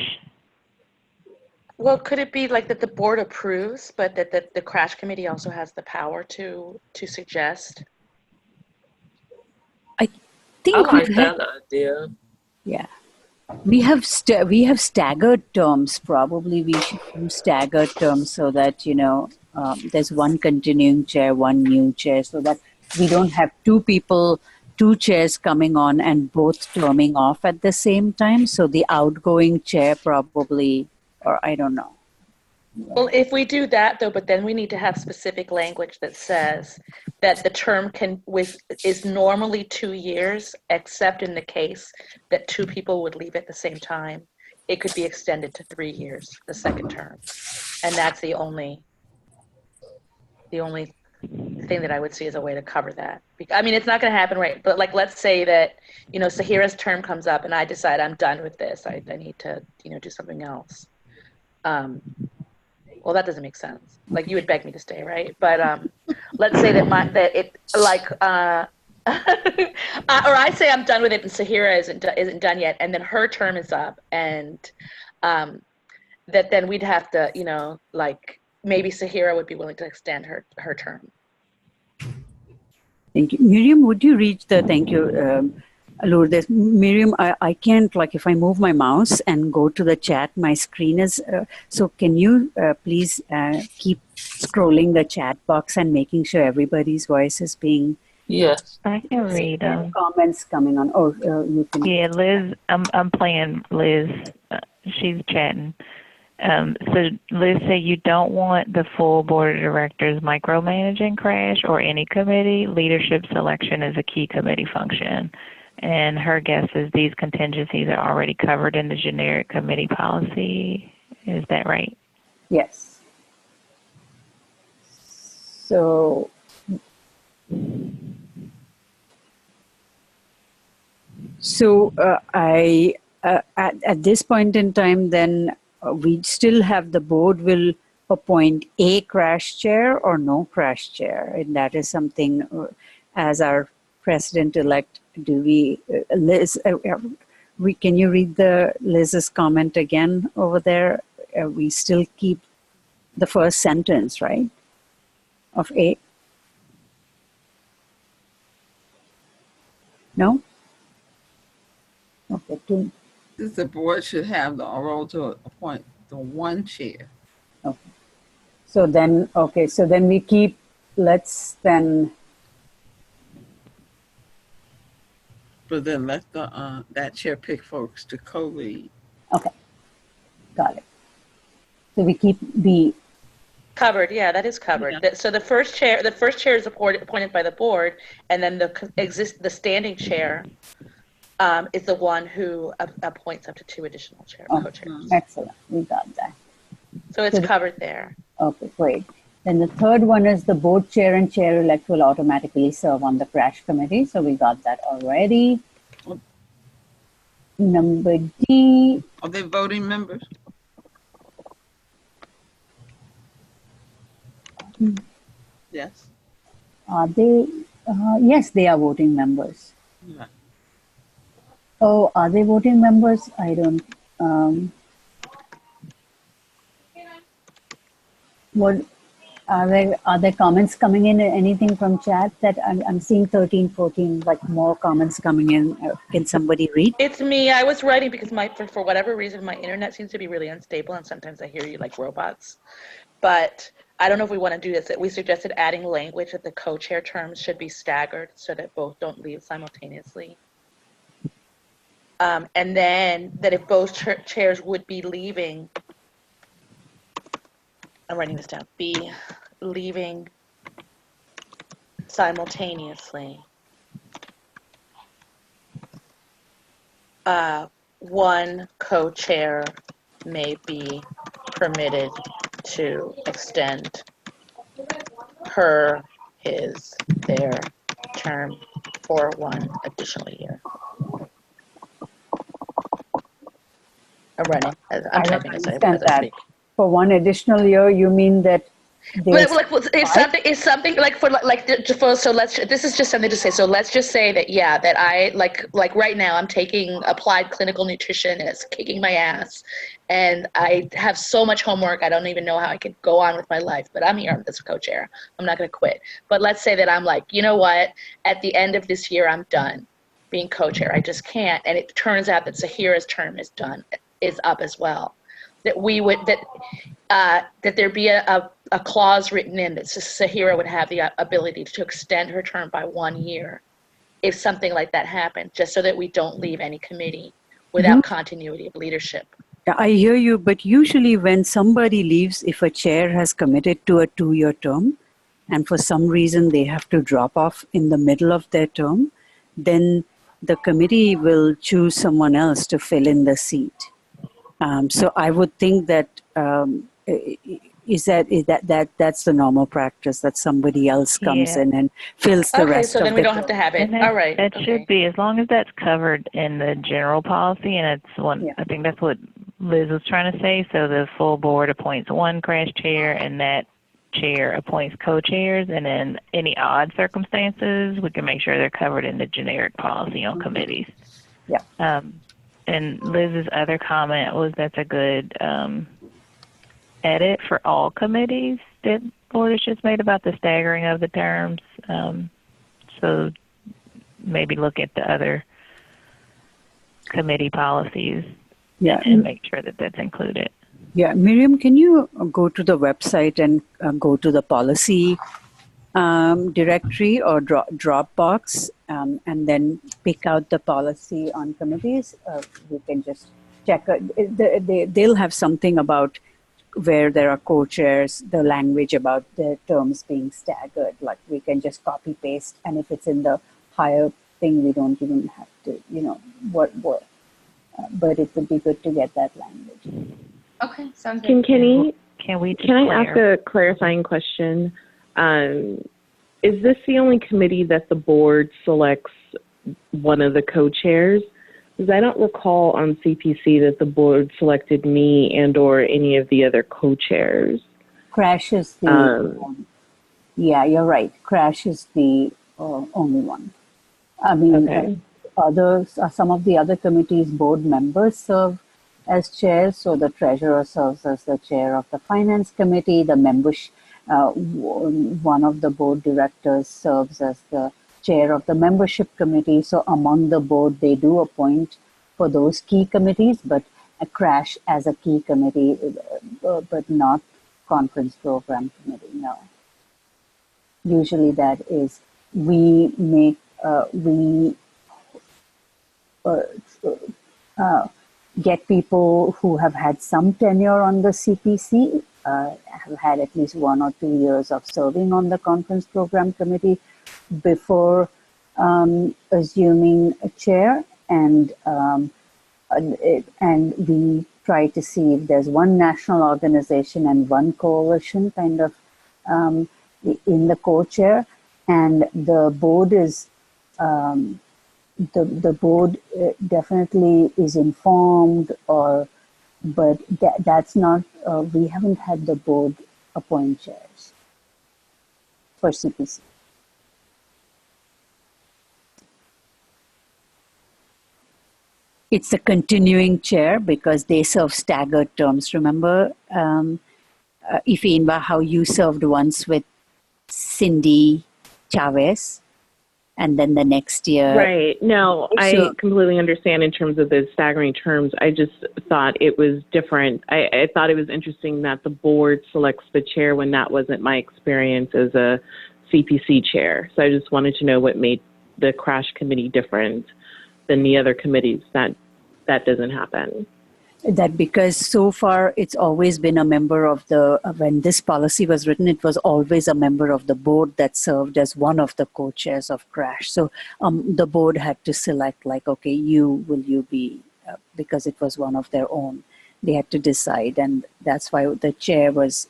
Well, could it be like that the board approves, but that the crash committee also has the power to suggest? I think I like we that idea. Yeah. We have staggered terms. Probably we should do staggered terms, so that there's one continuing chair, one new chair, so that we don't have 2 chairs coming on and both terming off at the same time. So the outgoing chair probably, or I don't know. Well, if we do that though, but then we need to have specific language that says that the term is normally 2 years, except in the case that 2 people would leave at the same time. It could be extended to 3 years, the second term. And that's the only thing that I would see as a way to cover that. I mean, it's not going to happen, right? But like, let's say that, Sahira's term comes up and I decide I'm done with this. I need to, do something else. Well, that doesn't make sense. Like, you would beg me to stay, right? But let's say that or I say I'm done with it and Sahira isn't done yet, and then her term is up, and that then we'd have to, maybe Sahira would be willing to extend her term. Thank you. Miriam, would you reach the, thank you, Lourdes. Miriam, I can't, if I move my mouse and go to the chat, my screen is, so can you please keep scrolling the chat box and making sure everybody's voice is being... Yes. I can read them. Comments coming on. Oh, you can... Yeah, Liz, I'm playing Liz. She's chatting. So Liz said you don't want the full board of directors micromanaging crash or any committee. Leadership selection is a key committee function. And her guess is these contingencies are already covered in the generic committee policy. Is that right? Yes. So, at this point in time, then we still have the board will appoint a crash chair or no crash chair, and that is something as our president-elect. Do we, Liz? Can you read Liz's comment again over there? We still keep the first sentence, right? Of A. No. Okay. 2. The board should have the role to appoint the one chair. Okay. So then, we keep. Let's then. But then let that chair pick folks to co-lead. Okay, got it. So we keep B. Covered, yeah, that is covered. Yeah. So the first chair is appointed by the board, and then the standing chair is the one who appoints up to 2 additional co-chairs. Excellent, we got that. So it's covered there. Okay, great. Then the third one is the board chair and chair-elect will automatically serve on the crash committee. So we got that already. Number D. Are they voting members? Yes. Are they? Yes, they are voting members. Yeah. Oh, are they voting members? I don't. What are there comments coming in? Anything from chat that I'm seeing 13, 14, like more comments coming in. Can somebody read? It's me. I was writing because for whatever reason, my internet seems to be really unstable, and sometimes I hear you like robots. But I don't know if we want to do this. We suggested adding language that the co-chair terms should be staggered so that both don't leave simultaneously. And then that if both chairs would be leaving, I'm writing this down, be leaving simultaneously, one co-chair may be permitted to extend their term for one additional year. I'm typing as I speak. For one additional year, you mean that? It's something like so this is just something to say. So let's just say that that I like right now I'm taking applied clinical nutrition and it's kicking my ass, and I have so much homework I don't even know how I could go on with my life. But I'm here. I'm this co-chair. I'm not going to quit. But let's say that I'm like, you know what? At the end of this year, I'm done being co-chair. I just can't. And it turns out that Sahira's term is up as well. That we would that there be a clause written in that Sahira would have the ability to extend her term by 1 year if something like that happened, just so that we don't leave any committee without continuity of leadership. Yeah, I hear you, but usually when somebody leaves, if a chair has committed to a 2-year term and for some reason they have to drop off in the middle of their term, then the committee will choose someone else to fill in the seat. So I would think that that's the normal practice, that somebody else comes in and fills the rest of the so then we don't have to have it. All right. That should be, as long as that's covered in the general policy, and it's one. I think that's what Liz was trying to say. So the full board appoints one crash chair, and that chair appoints co-chairs, and then any odd circumstances, we can make sure they're covered in the generic policy on committees. Yeah. And Liz's other comment was that's a good edit for all committees that Board just made about the staggering of the terms. So maybe look at the other committee policies and make sure that that's included. Yeah, Miriam, can you go to the website and go to the policy directory or Dropbox and then pick out the policy on committees? We can just check. They'll have something about where there are co-chairs, the language about the terms being staggered. Like we can just copy paste, and if it's in the higher thing, we don't even have to, but it would be good to get that language. Okay, sounds good. Can I ask a clarifying question? Is this the only committee that the board selects one of the co-chairs? Because I don't recall on CPC that the board selected me and or any of the other co-chairs. Crash is the, yeah, you're right. Crash is the only one. I mean, some of the other committees, board members serve as chairs. So the treasurer serves as the chair of the finance committee. The one of the board directors serves as the chair of the membership committee. So among the board, they do appoint for those key committees, but a crash as a key committee, but not conference program committee, no. Usually that is, we get people who have had some tenure on the CPC, have had at least 1 or 2 years of serving on the conference program committee before assuming a chair, and we try to see if there's one national organization and one coalition kind of in the co-chair, and the board is the board definitely is informed, but that's not. We haven't had the board appoint chairs for CPC. It's a continuing chair because they serve staggered terms. Remember, Ifeinba, how you served once with Cindy Chavez, and then the next year. Right. No, I completely understand in terms of the staggering terms. I just thought it was different. I thought it was interesting that the board selects the chair when that wasn't my experience as a CPC chair. So I just wanted to know what made the crash committee different than the other committees that doesn't happen. That because so far it's always been a member of the, when this policy was written, it was always a member of the board that served as one of the co-chairs of crash. So the board had to select like, okay, will you be, because it was one of their own, they had to decide, and that's why the chair was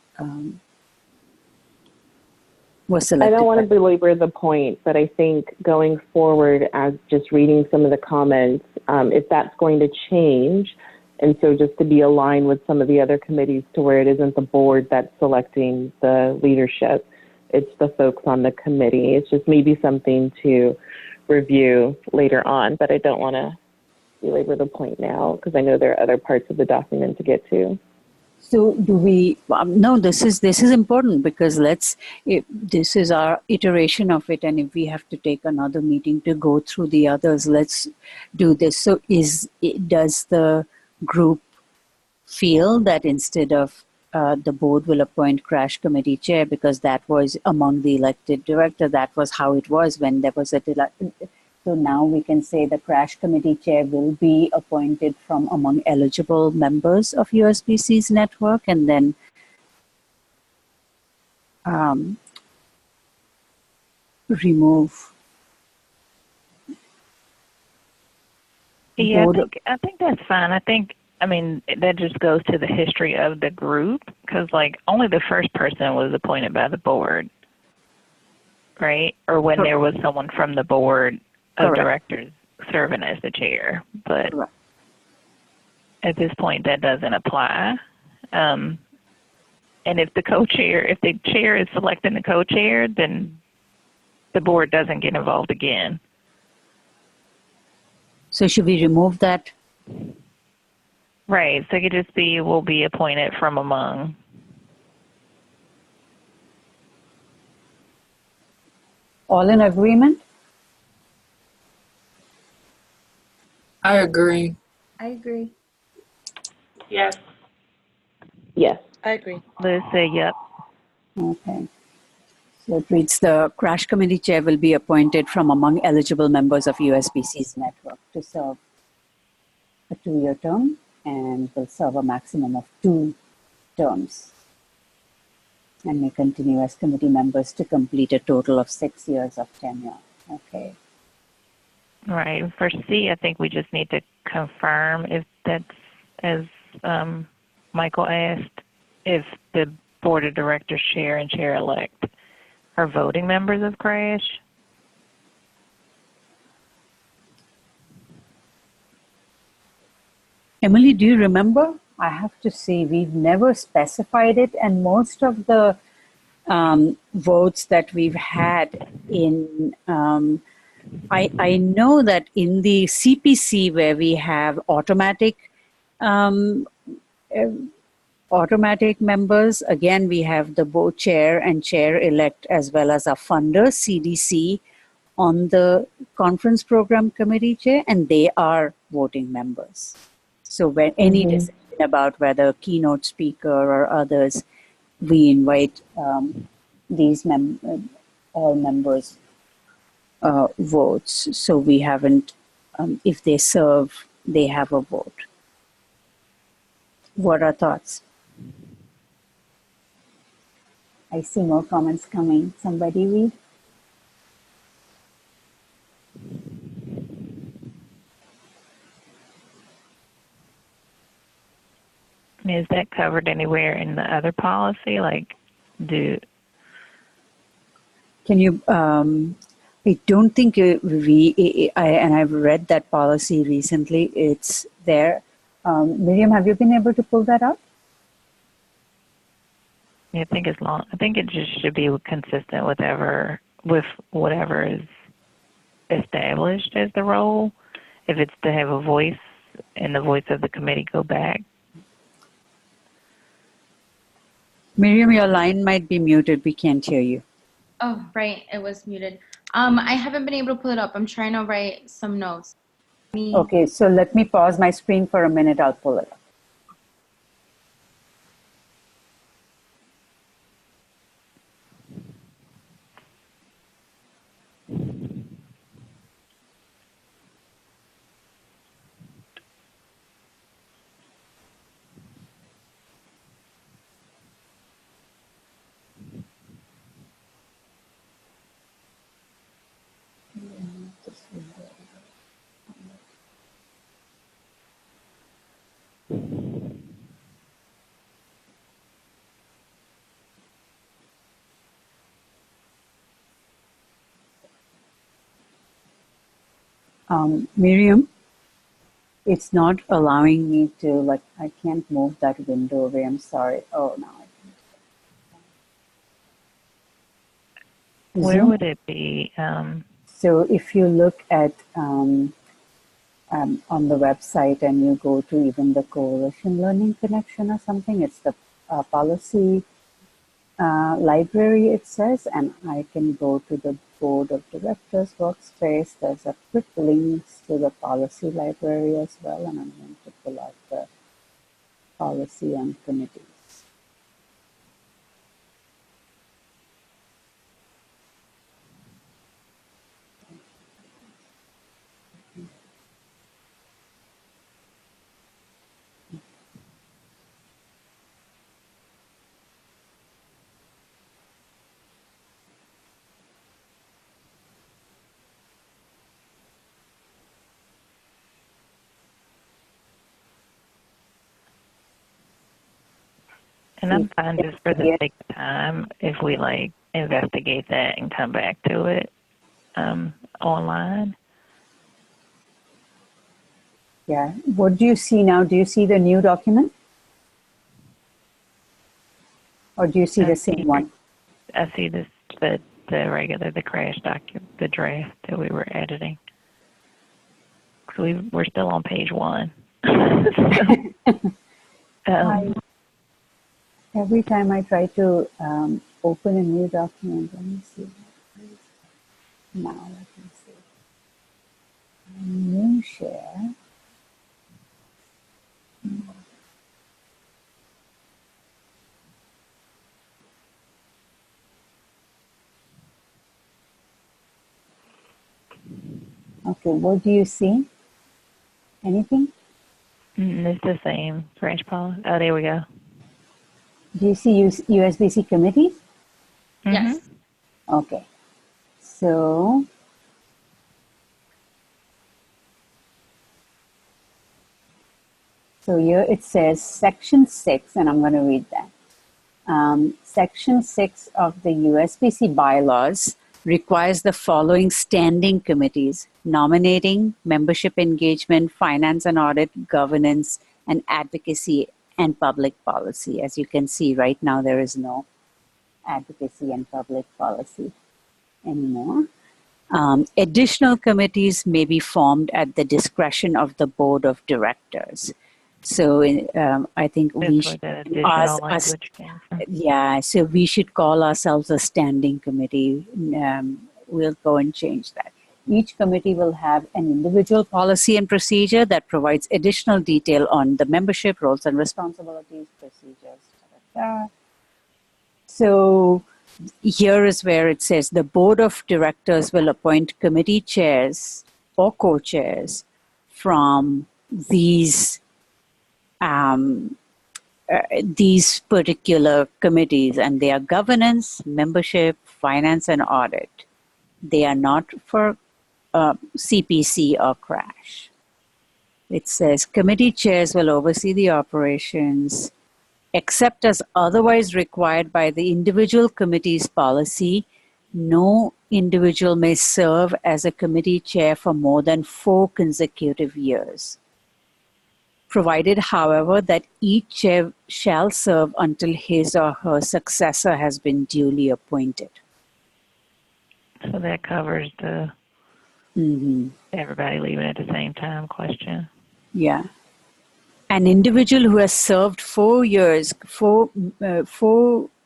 selected. I don't want to belabor the point, but I think going forward, as just reading some of the comments, if that's going to change, and so just to be aligned with some of the other committees to where it isn't the board that's selecting the leadership, it's the folks on the committee. It's just maybe something to review later on, but I don't want to belabor the point now because I know there are other parts of the document to get to. So do we, no, this is important because this is our iteration of it, and if we have to take another meeting to go through the others, let's do this. So does the group feel that instead of the board will appoint crash committee chair, because that was among the elected director, that was how it was when there was so now we can say the crash committee chair will be appointed from among eligible members of USBC's network, and then remove. Yeah, I think that's fine. I mean, that just goes to the history of the group because, like, only the first person was appointed by the board, right? Or when there was someone from the board of directors serving as the chair. But at this point, that doesn't apply. And if the chair is selecting the co-chair, then the board doesn't get involved again. So should we remove that? Right. So it could just be, will be appointed from among. All in agreement? I agree. I agree. Yes. Yes. I agree. Liz say yep. Okay. So it reads, the crash committee chair will be appointed from among eligible members of USBC's network to serve a 2-year term and will serve a maximum of 2 terms and may continue as committee members to complete a total of 6 years of tenure. Okay. Right. For C, I think we just need to confirm if that's, as Michael asked, if the board of directors chair and chair-elect are voting members of crash. Emily, do you remember? I have to say we've never specified it, and most of the votes that we've had in, I know that in the CPC where we have automatic members, again, we have the board chair and chair-elect as well as our funder, CDC, on the conference program committee chair, and they are voting members. So when any decision about whether keynote speaker or others, we invite these all members votes. So we haven't, if they serve, they have a vote. What are thoughts? I see more comments coming. Somebody read? Is that covered anywhere in the other policy? Like, Can you, I don't think and I've read that policy recently, it's there. Miriam, have you been able to pull that up? Yeah, I think it just should be consistent with whatever is established as the role. If it's to have a voice and the voice of the committee go back. Miriam, your line might be muted. We can't hear you. Oh, right. It was muted. I haven't been able to pull it up. I'm trying to write some notes. Okay, so let me pause my screen for a minute. I'll pull it up. Miriam, it's not allowing me to, I can't move that window away. I'm sorry. Oh, no. Where would it be? So if you look at on the website and you go to even the Coalition Learning Connection or something, it's the policy library, it says, and I can go to the Board of Directors workspace. There's a quick links to the policy library as well, and I'm going to pull out the policy on committees. And I'm fine just for the sake of time if we investigate that and come back to it online. Yeah. What do you see now? Do you see the new document? Or do you see the same one? I see the crash document, the draft that we were editing. So we're still on page 1. Every time I try to open a new document, let me see. Now, let me see. New share. Okay, what do you see? Anything? It's the same crash policy. Oh, there we go. Do you see USBC committees? Yes. Okay. So here it says Section 6, and I'm going to read that. Section 6 of the USBC bylaws requires the following standing committees: nominating, membership engagement, finance and audit, governance, and advocacy and public policy. As you can see right now, there is no advocacy and public policy anymore. Additional committees may be formed at the discretion of the board of directors. So I think we should, so we should call ourselves a standing committee. We'll go and change that. Each committee will have an individual policy and procedure that provides additional detail on the membership, roles and responsibilities, procedures. So here is where it says the board of directors will appoint committee chairs or co-chairs from these particular committees, and they are governance, membership, finance, and audit. They are not for CPC or crash. It says committee chairs will oversee the operations except as otherwise required by the individual committee's policy. no individual may serve as a committee chair for more than 4 consecutive years, provided, however, that each chair shall serve until his or her successor has been duly appointed. So that covers the everybody leaving at the same time question. Yeah. An individual who has served 4 years, four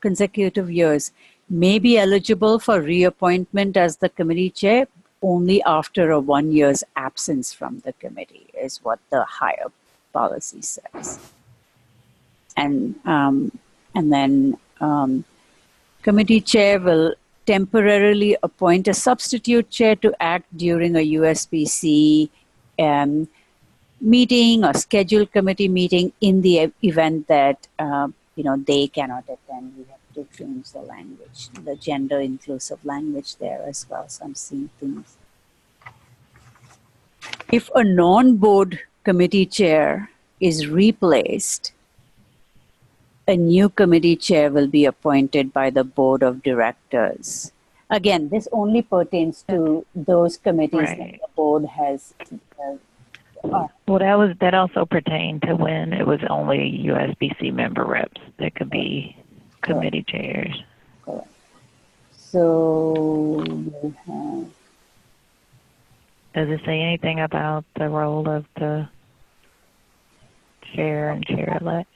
consecutive years, may be eligible for reappointment as the committee chair only after a 1 year's absence from the committee, is what the higher policy says. And then committee chair will temporarily appoint a substitute chair to act during a USBC meeting or scheduled committee meeting in the event that they cannot attend. We have to change the language, the gender inclusive language there as well. So I'm seeing things. If a non-board committee chair is replaced, a new committee chair will be appointed by the board of directors. Again, this only pertains to those committees that the board has. Well, that also pertained to when it was only USBC member reps that could be committee chairs. Correct. So we have. Does it say anything about the role of the chair and chair-elect?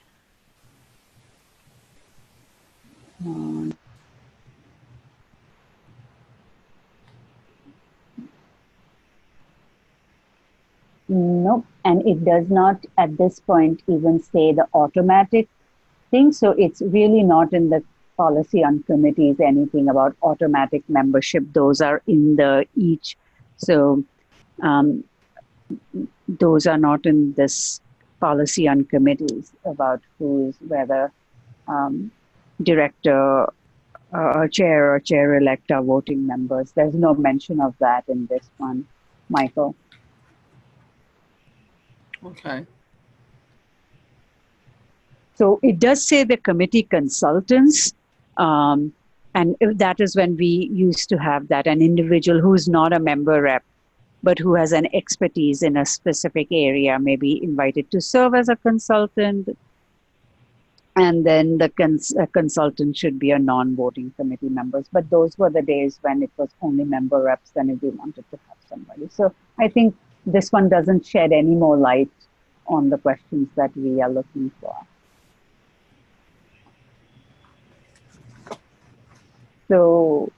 Nope, and it does not at this point even say the automatic thing. So it's really not in the policy on committees anything about automatic membership. Those are in the each. So those are not in this policy on committees about whether director or chair or chair-elect are voting members. There's no mention of that in this one, Michael. Okay. So it does say the committee consultants, and that is when we used to have that, an individual who's not a member rep, but who has an expertise in a specific area may be invited to serve as a consultant. And then the consultant should be a non-voting committee members. But those were the days when it was only member reps and if we wanted to have somebody. So I think this one doesn't shed any more light on the questions that we are looking for. So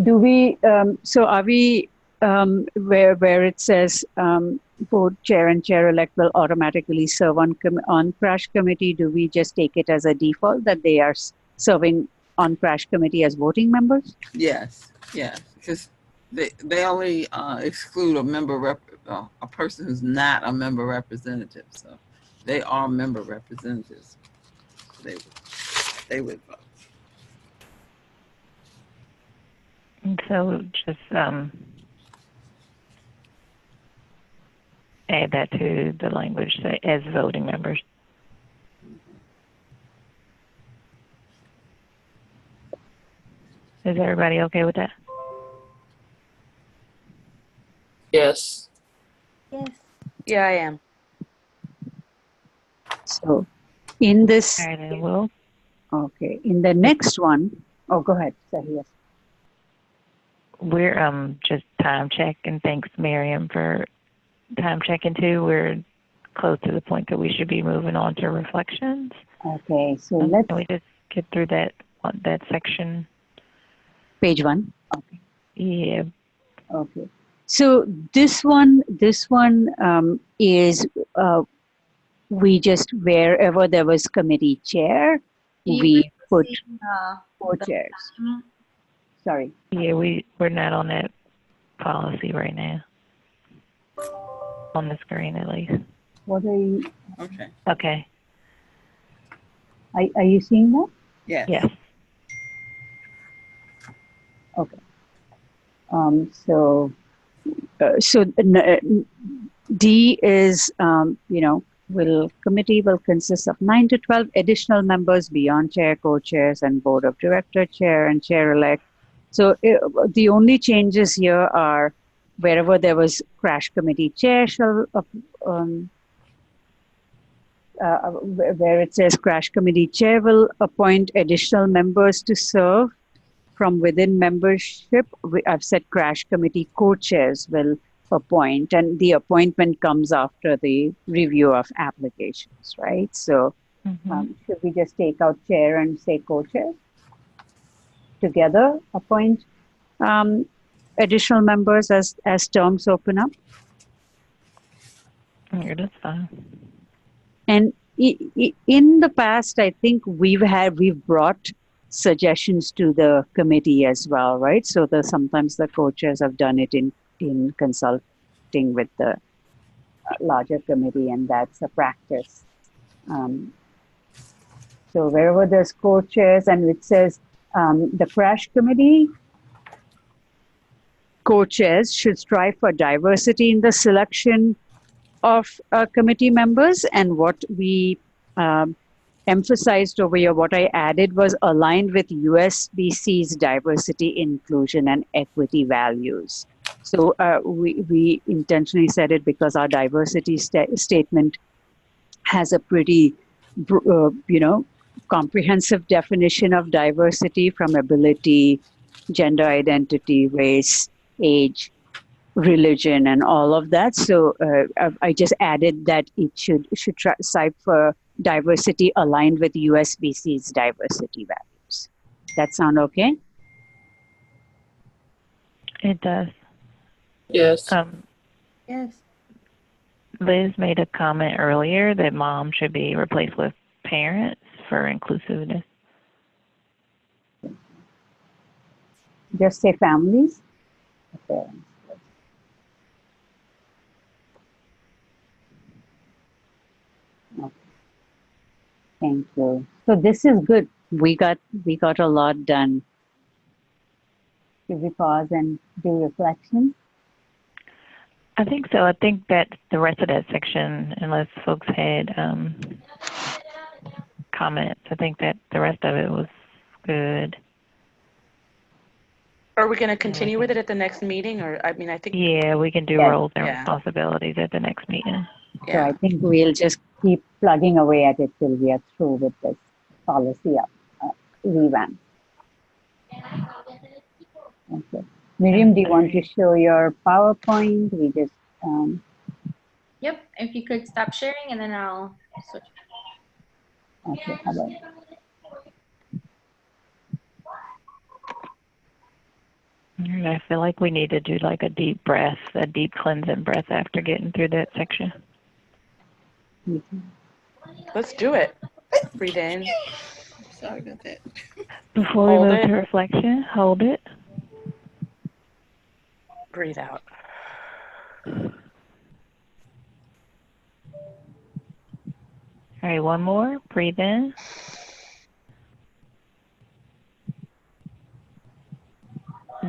do we, so are we, where it says board chair and chair-elect will automatically serve on crash committee, do we just take it as a default that they are serving on crash committee as voting members? Yes, because they only exclude a member rep, a person who's not a member representative. So they are member representatives. They would vote. And so just add that to the language as voting members. Is everybody okay with that? Yes. Yes. Yeah, I am. So in this, All right, and Will. Okay, in the next one, oh, go ahead, Sahiya. We're just time checking. Thanks, Miriam, for time checking too. We're close to the point that we should be moving on to reflections. Okay, so Can we just get through that section? Page 1. Okay. Yeah. Okay. So this one is we just wherever there was committee chair, we put 4 chairs. Sorry. Yeah, we're not on that policy right now. On the screen, at least. What are you? Okay. Okay. Are you seeing that? Yes. Yes. Okay. So D is, committee will consist of 9 to 12 additional members beyond chair, co-chairs, and board of director chair and chair-elect. So the only changes here are wherever there was crash committee chair shall, where it says crash committee chair will appoint additional members to serve from within membership. I've said crash committee co-chairs will appoint, and the appointment comes after the review of applications, right? So should we just take out chair and say co-chair? Together appoint additional members as terms open up? Yeah, that's fine. And in the past, I think we've brought suggestions to the committee as well, right? So sometimes the co-chairs have done it in consulting with the larger committee, and that's a practice. So wherever there's co-chairs and it says the crash committee co-chairs should strive for diversity in the selection of committee members, and what we emphasized over here, what I added was aligned with USBC's diversity, inclusion, and equity values. So we intentionally said it because our diversity statement has a pretty, comprehensive definition of diversity, from ability, gender identity, race, age, religion, and all of that. So I just added that it should strive for diversity aligned with USBC's diversity values. That sound okay? It does. Yes. Yes. Liz made a comment earlier that mom should be replaced with parents for inclusiveness. Just say families. Okay. Thank you. So this is good. We got a lot done. Should we pause and do reflection? I think so. I think that the rest of that section, unless folks had comments, I think that the rest of it was good. Are we going to continue with it at the next meeting? Or, I mean, I think. Yeah, we can do roles and responsibilities at the next meeting. So I think we'll just keep plugging away at it till we are through with this policy revamp. Okay. Miriam, do you want to show your PowerPoint? We just. Yep. If you could stop sharing, and then I'll switch. Okay. How about? I feel like we need to do like a deep breath, a deep cleansing breath after getting through that section. Let's do it. Breathe in. Sorry about that. Before we move to reflection, hold it. Breathe out. All right, one more. Breathe in.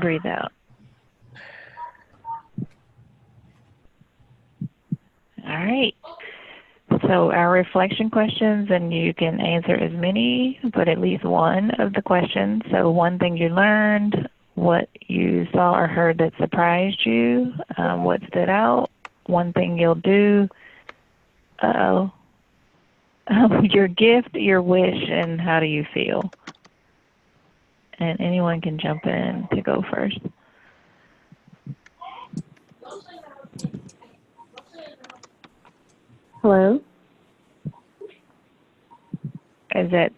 Breathe out. All right. So our reflection questions, and you can answer as many, but at least one of the questions. So one thing you learned, what you saw or heard that surprised you, what stood out, one thing you'll do, your gift, your wish, and how do you feel? And anyone can jump in to go first. Hello? Is that,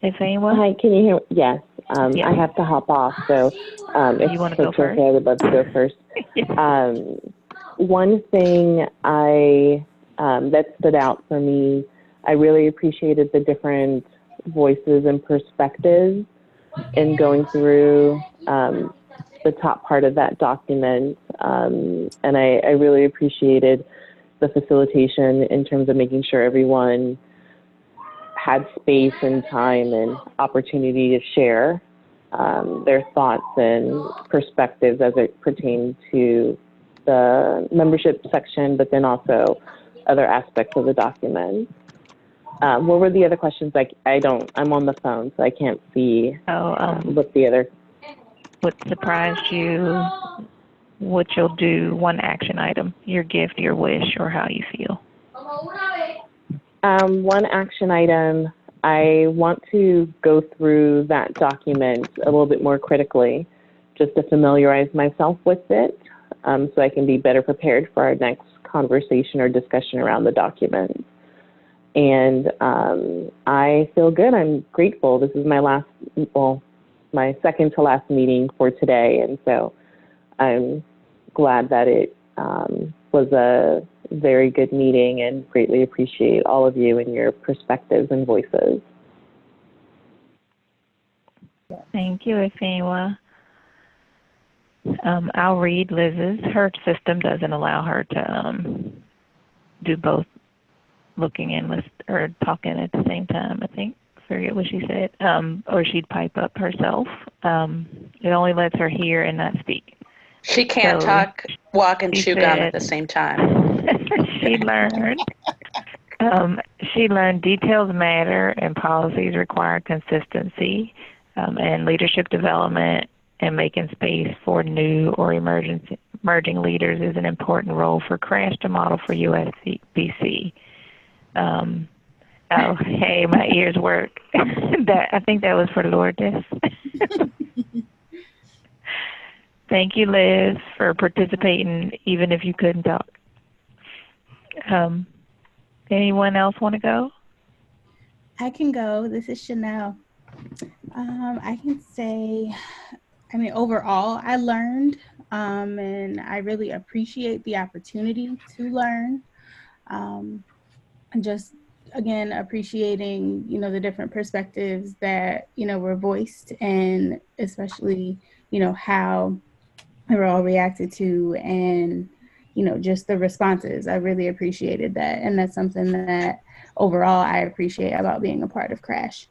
if anyone? Hi, can you hear me? Yes. Yeah. I have to hop off, so if You wanna go it's first? okay, I would love to go first. Yeah. One thing that stood out for me, I really appreciated the different voices and perspectives in going through the top part of that document. And I really appreciated the facilitation in terms of making sure everyone had space and time and opportunity to share their thoughts and perspectives as it pertained to the membership section, but then also other aspects of the document. What were the other questions? Like, I'm on the phone, so I can't see what the other. What surprised you, what you'll do, one action item, your gift, your wish, or how you feel. One action item, I want to go through that document a little bit more critically, just to familiarize myself with it, so I can be better prepared for our next conversation or discussion around the document. And I feel good. I'm grateful. This is my second to last meeting for today, and so I'm glad that it was a very good meeting, and greatly appreciate all of you and your perspectives and voices. Thank you, Ifeanyiwa. I'll read Liz's. Her system doesn't allow her to do both looking and or talking at the same time, I think. Forget what she said. Or she'd pipe up herself. It only lets her hear and not speak. She can't talk, walk, and chew gum at the same time. She learned details matter and policies require consistency, and leadership development and making space for new or emerging leaders is an important role for CRASH to model for USBC. Oh, hey, my ears work. I think that was for Lourdes. Thank you, Liz, for participating, even if you couldn't talk. Anyone else want to go? I can go. This is Chanel. I can say, overall, I learned, and I really appreciate the opportunity to learn. And just, again, appreciating, the different perspectives that, were voiced, and especially, how they were all reacted to, and, just the responses. I really appreciated that. And that's something that overall I appreciate about being a part of CRASH.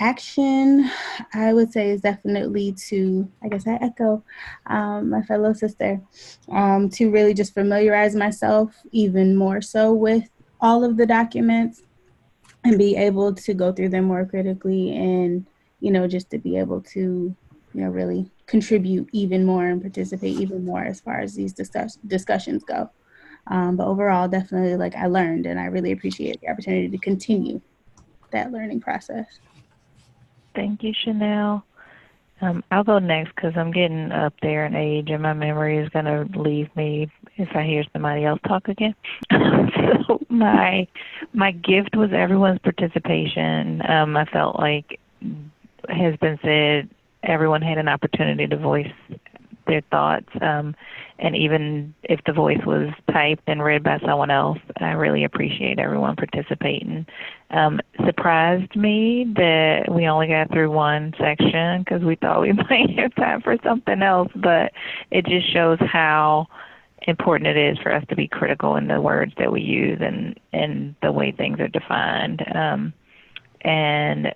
Action, I would say, is definitely to, I guess I echo my fellow sister, to really just familiarize myself even more so with all of the documents and be able to go through them more critically, and, just to be able to, really contribute even more and participate even more as far as these discussions go. But overall, definitely, I learned, and I really appreciate the opportunity to continue that learning process. Thank you, Chanel. I'll go next because I'm getting up there in age and my memory is going to leave me if I hear somebody else talk again. So my gift was everyone's participation. I felt like has been said, everyone had an opportunity to voice their thoughts. And even if the voice was typed and read by someone else, I really appreciate everyone participating. Surprised me that we only got through one section because we thought we might have time for something else, but it just shows how important it is for us to be critical in the words that we use and the way things are defined. And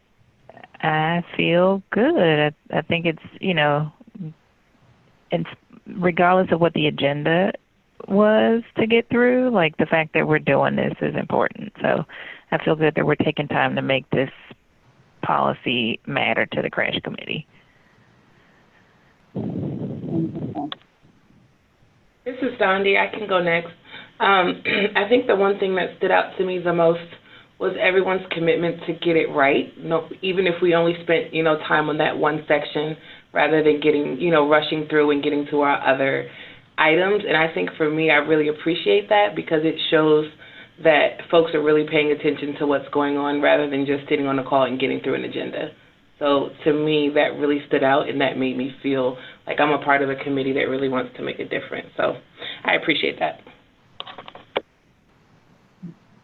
I feel good. I think it's, and regardless of what the agenda was to get through, the fact that we're doing this is important. So I feel good that we're taking time to make this policy matter to the CRASH committee. This is Dondi. I can go next. I think the one thing that stood out to me the most was everyone's commitment to get it right. Even if we only spent, time on that one section rather than getting, rushing through and getting to our other items. And I think for me, I really appreciate that because it shows that folks are really paying attention to what's going on rather than just sitting on a call and getting through an agenda. So to me, that really stood out, and that made me feel like I'm a part of a committee that really wants to make a difference. So I appreciate that.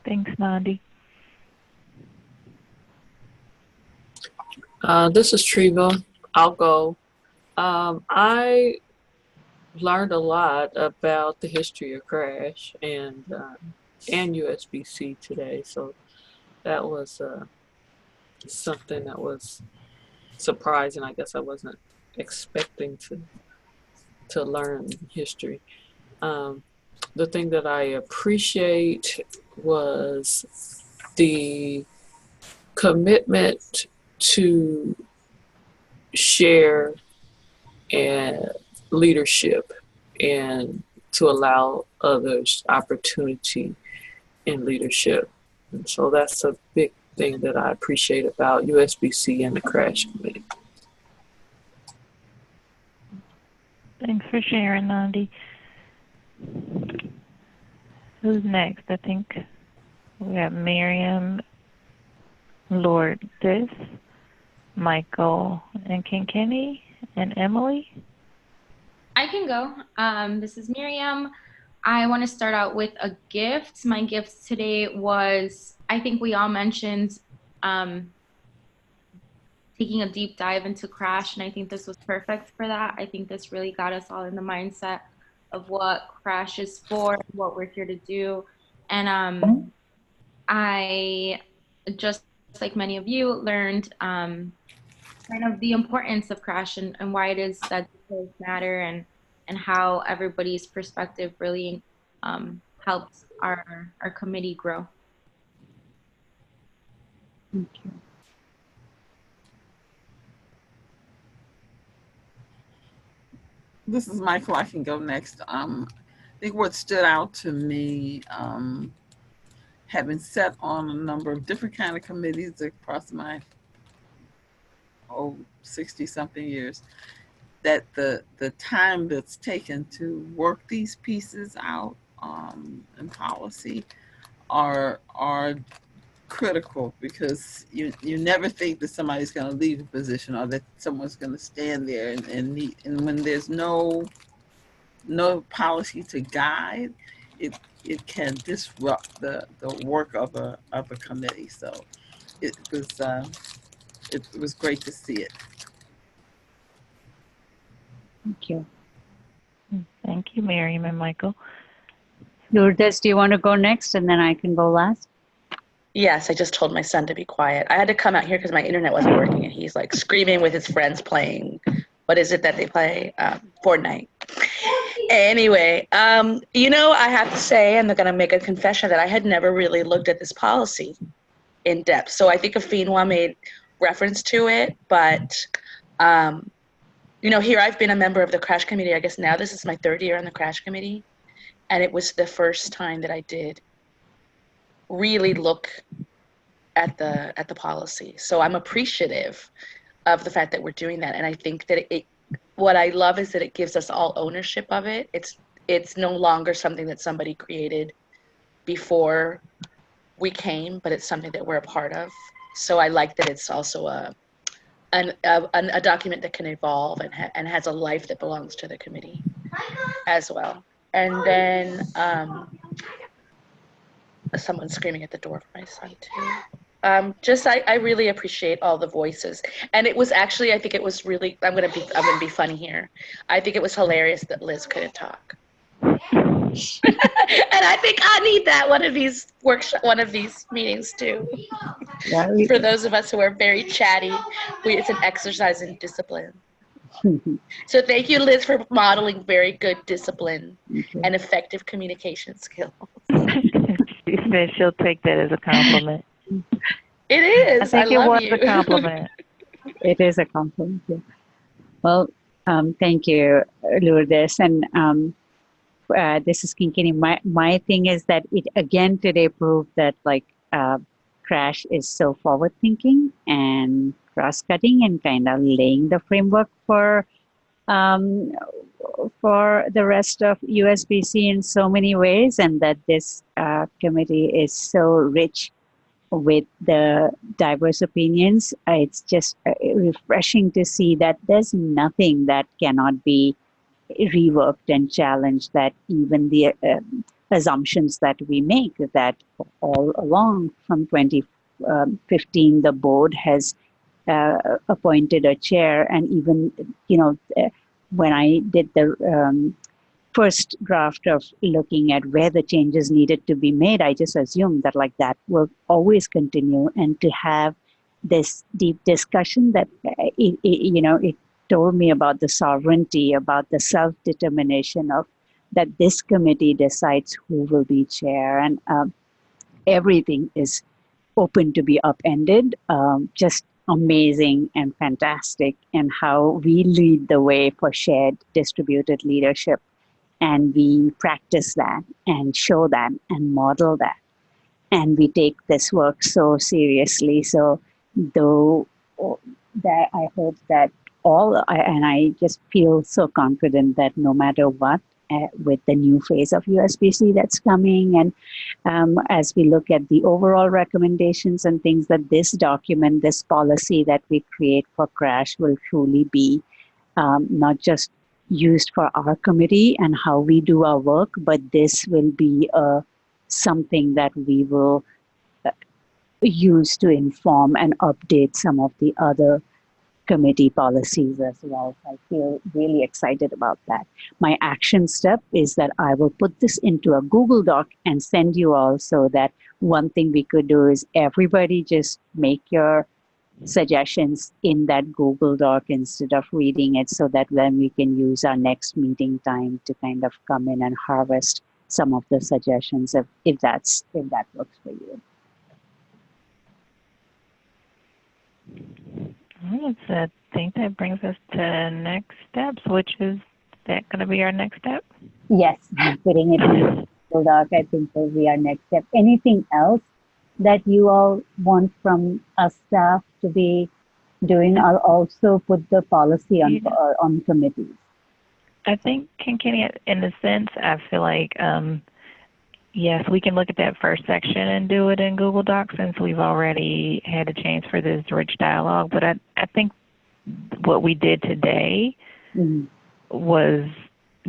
Thanks, Nandi. This is Treva. I'll go. I learned a lot about the history of CRASH and USBC today, so that was something that was surprising. I guess I wasn't expecting to to learn history. The thing that I appreciate was the commitment to share and leadership and to allow others opportunity in leadership. And so that's a big thing that I appreciate about USBC and the Crash Committee. Thanks for sharing, Nandi. Who's next? I think we have Miriam, Lourdes, Michael, and Kinkini, and Emily. I can go. This is Miriam. I want to start out with a gift. My gift today was, I think we all mentioned taking a deep dive into Crash, and I think this was perfect for that. I think this really got us all in the mindset of what Crash is for, what we're here to do. And I, just like many of you, learned kind of the importance of Crash and why it is that details matter, and how everybody's perspective really helps our committee grow. Thank you. This is Michael. I can go next. I think what stood out to me, having sat on a number of different kind of committees across my 60-something years, that the time that's taken to work these pieces out in policy are critical, because you never think that somebody's going to leave a position or that someone's going to stand there and when there's no policy to guide, it can disrupt the work of a committee. So it was great to see it. Thank you. Thank you, Miriam and Michael. Lourdes, do you want to go next and then I can go last? Yes, I just told my son to be quiet. I had to come out here because my internet wasn't working, and he's like screaming with his friends playing. What is it that they play? Fortnite. Anyway, you know, I have to say, I'm going to make a confession that I had never really looked at this policy in depth. So I think Afinwa made reference to it, but you know, here I've been a member of the Crash Committee. I guess now this is my 3rd year on the Crash Committee, and it was the first time that I did really look at the policy. So I'm appreciative of the fact that we're doing that, and I think that what I love is that it gives us all ownership of it. It's no longer something that somebody created before we came, but it's something that we're a part of. So I like that it's also a document that can evolve and has a life that belongs to the committee as well. And then someone's screaming at the door for my son too. I really appreciate all the voices, and it was actually, I think it was really, I'm gonna be funny here. I think it was hilarious that Liz couldn't talk, and I think I need that one of these meetings too. Yeah, For those of us who are very chatty, it's an exercise in discipline. So thank you, Liz, for modeling very good discipline and effective communication skills. She'll take that as a compliment. It is. I think it was a compliment. It is a compliment. Yeah. Well, thank you, Lourdes. And this is Kinkini. My thing is that it again today proved that Crash is so forward-thinking and cross-cutting and kind of laying the framework for the rest of USBC in so many ways, and that this committee is so rich with the diverse opinions. It's just refreshing to see that there's nothing that cannot be reworked and challenged, that even the assumptions that we make, that all along from 2015 the board has appointed a chair, and even when I did the first draft of looking at where the changes needed to be made, I just assumed that that will always continue, and to have this deep discussion that told me about the sovereignty, about the self-determination of that this committee decides who will be chair, and everything is open to be upended. Just amazing and fantastic, and how we lead the way for shared distributed leadership, and we practice that and show that and model that, and we take this work so seriously. So though that I hope that and I just feel so confident that no matter what, with the new phase of USBC that's coming, and as we look at the overall recommendations and things, that this document, this policy that we create for CRASH will truly be not just used for our committee and how we do our work, but this will be something that we will use to inform and update some of the other committee policies as well. So I feel really excited about that. My action step is that I will put this into a Google Doc and send you all, so that one thing we could do is everybody just make your suggestions in that Google Doc instead of reading it, so that then we can use our next meeting time to kind of come in and harvest some of the suggestions if that works for you. I think that brings us to next steps, which is that going to be our next step? Yes, putting it in the Google Doc, I think, will be our next step. Anything else that you all want from us staff to be doing? I'll also put the policy on committees. I think, Kenny, in a sense, I feel like, yes, we can look at that first section and do it in Google Docs, since we've already had a chance for this rich dialogue. But I think what we did today was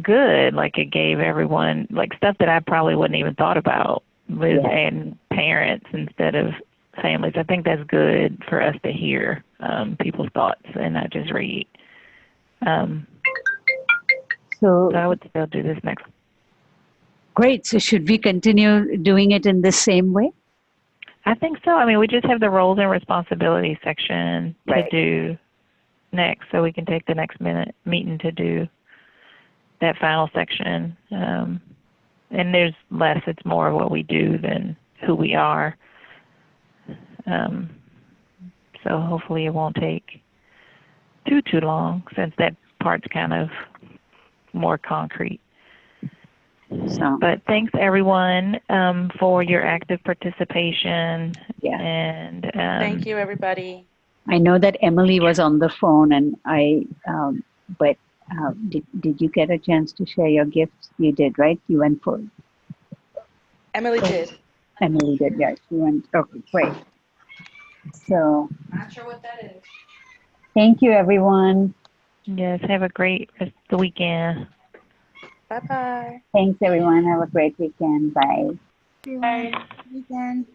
good. Like, it gave everyone, like, stuff that I probably wouldn't even thought about, with adding parents instead of families. I think that's good for us to hear people's thoughts and not just read. So I would still do this next. Great. So should we continue doing it in the same way? I think so. I mean, we just have the roles and responsibilities section to do next, so we can take the next meeting to do that final section. And there's less, it's more of what we do than who we are. So hopefully it won't take too long, since that part's kind of more concrete. So, but thanks everyone for your active participation. Yeah. And thank you, everybody. I know that Emily was on the phone, and did you get a chance to share your gifts? You did, right? You went for it. Emily did. Emily did, yeah. She went. Okay, great. So. Not sure what that is. Thank you, everyone. Yes, have a great rest of the weekend. Bye-bye. Thanks, everyone. Have a great weekend. Bye. Bye. Weekend.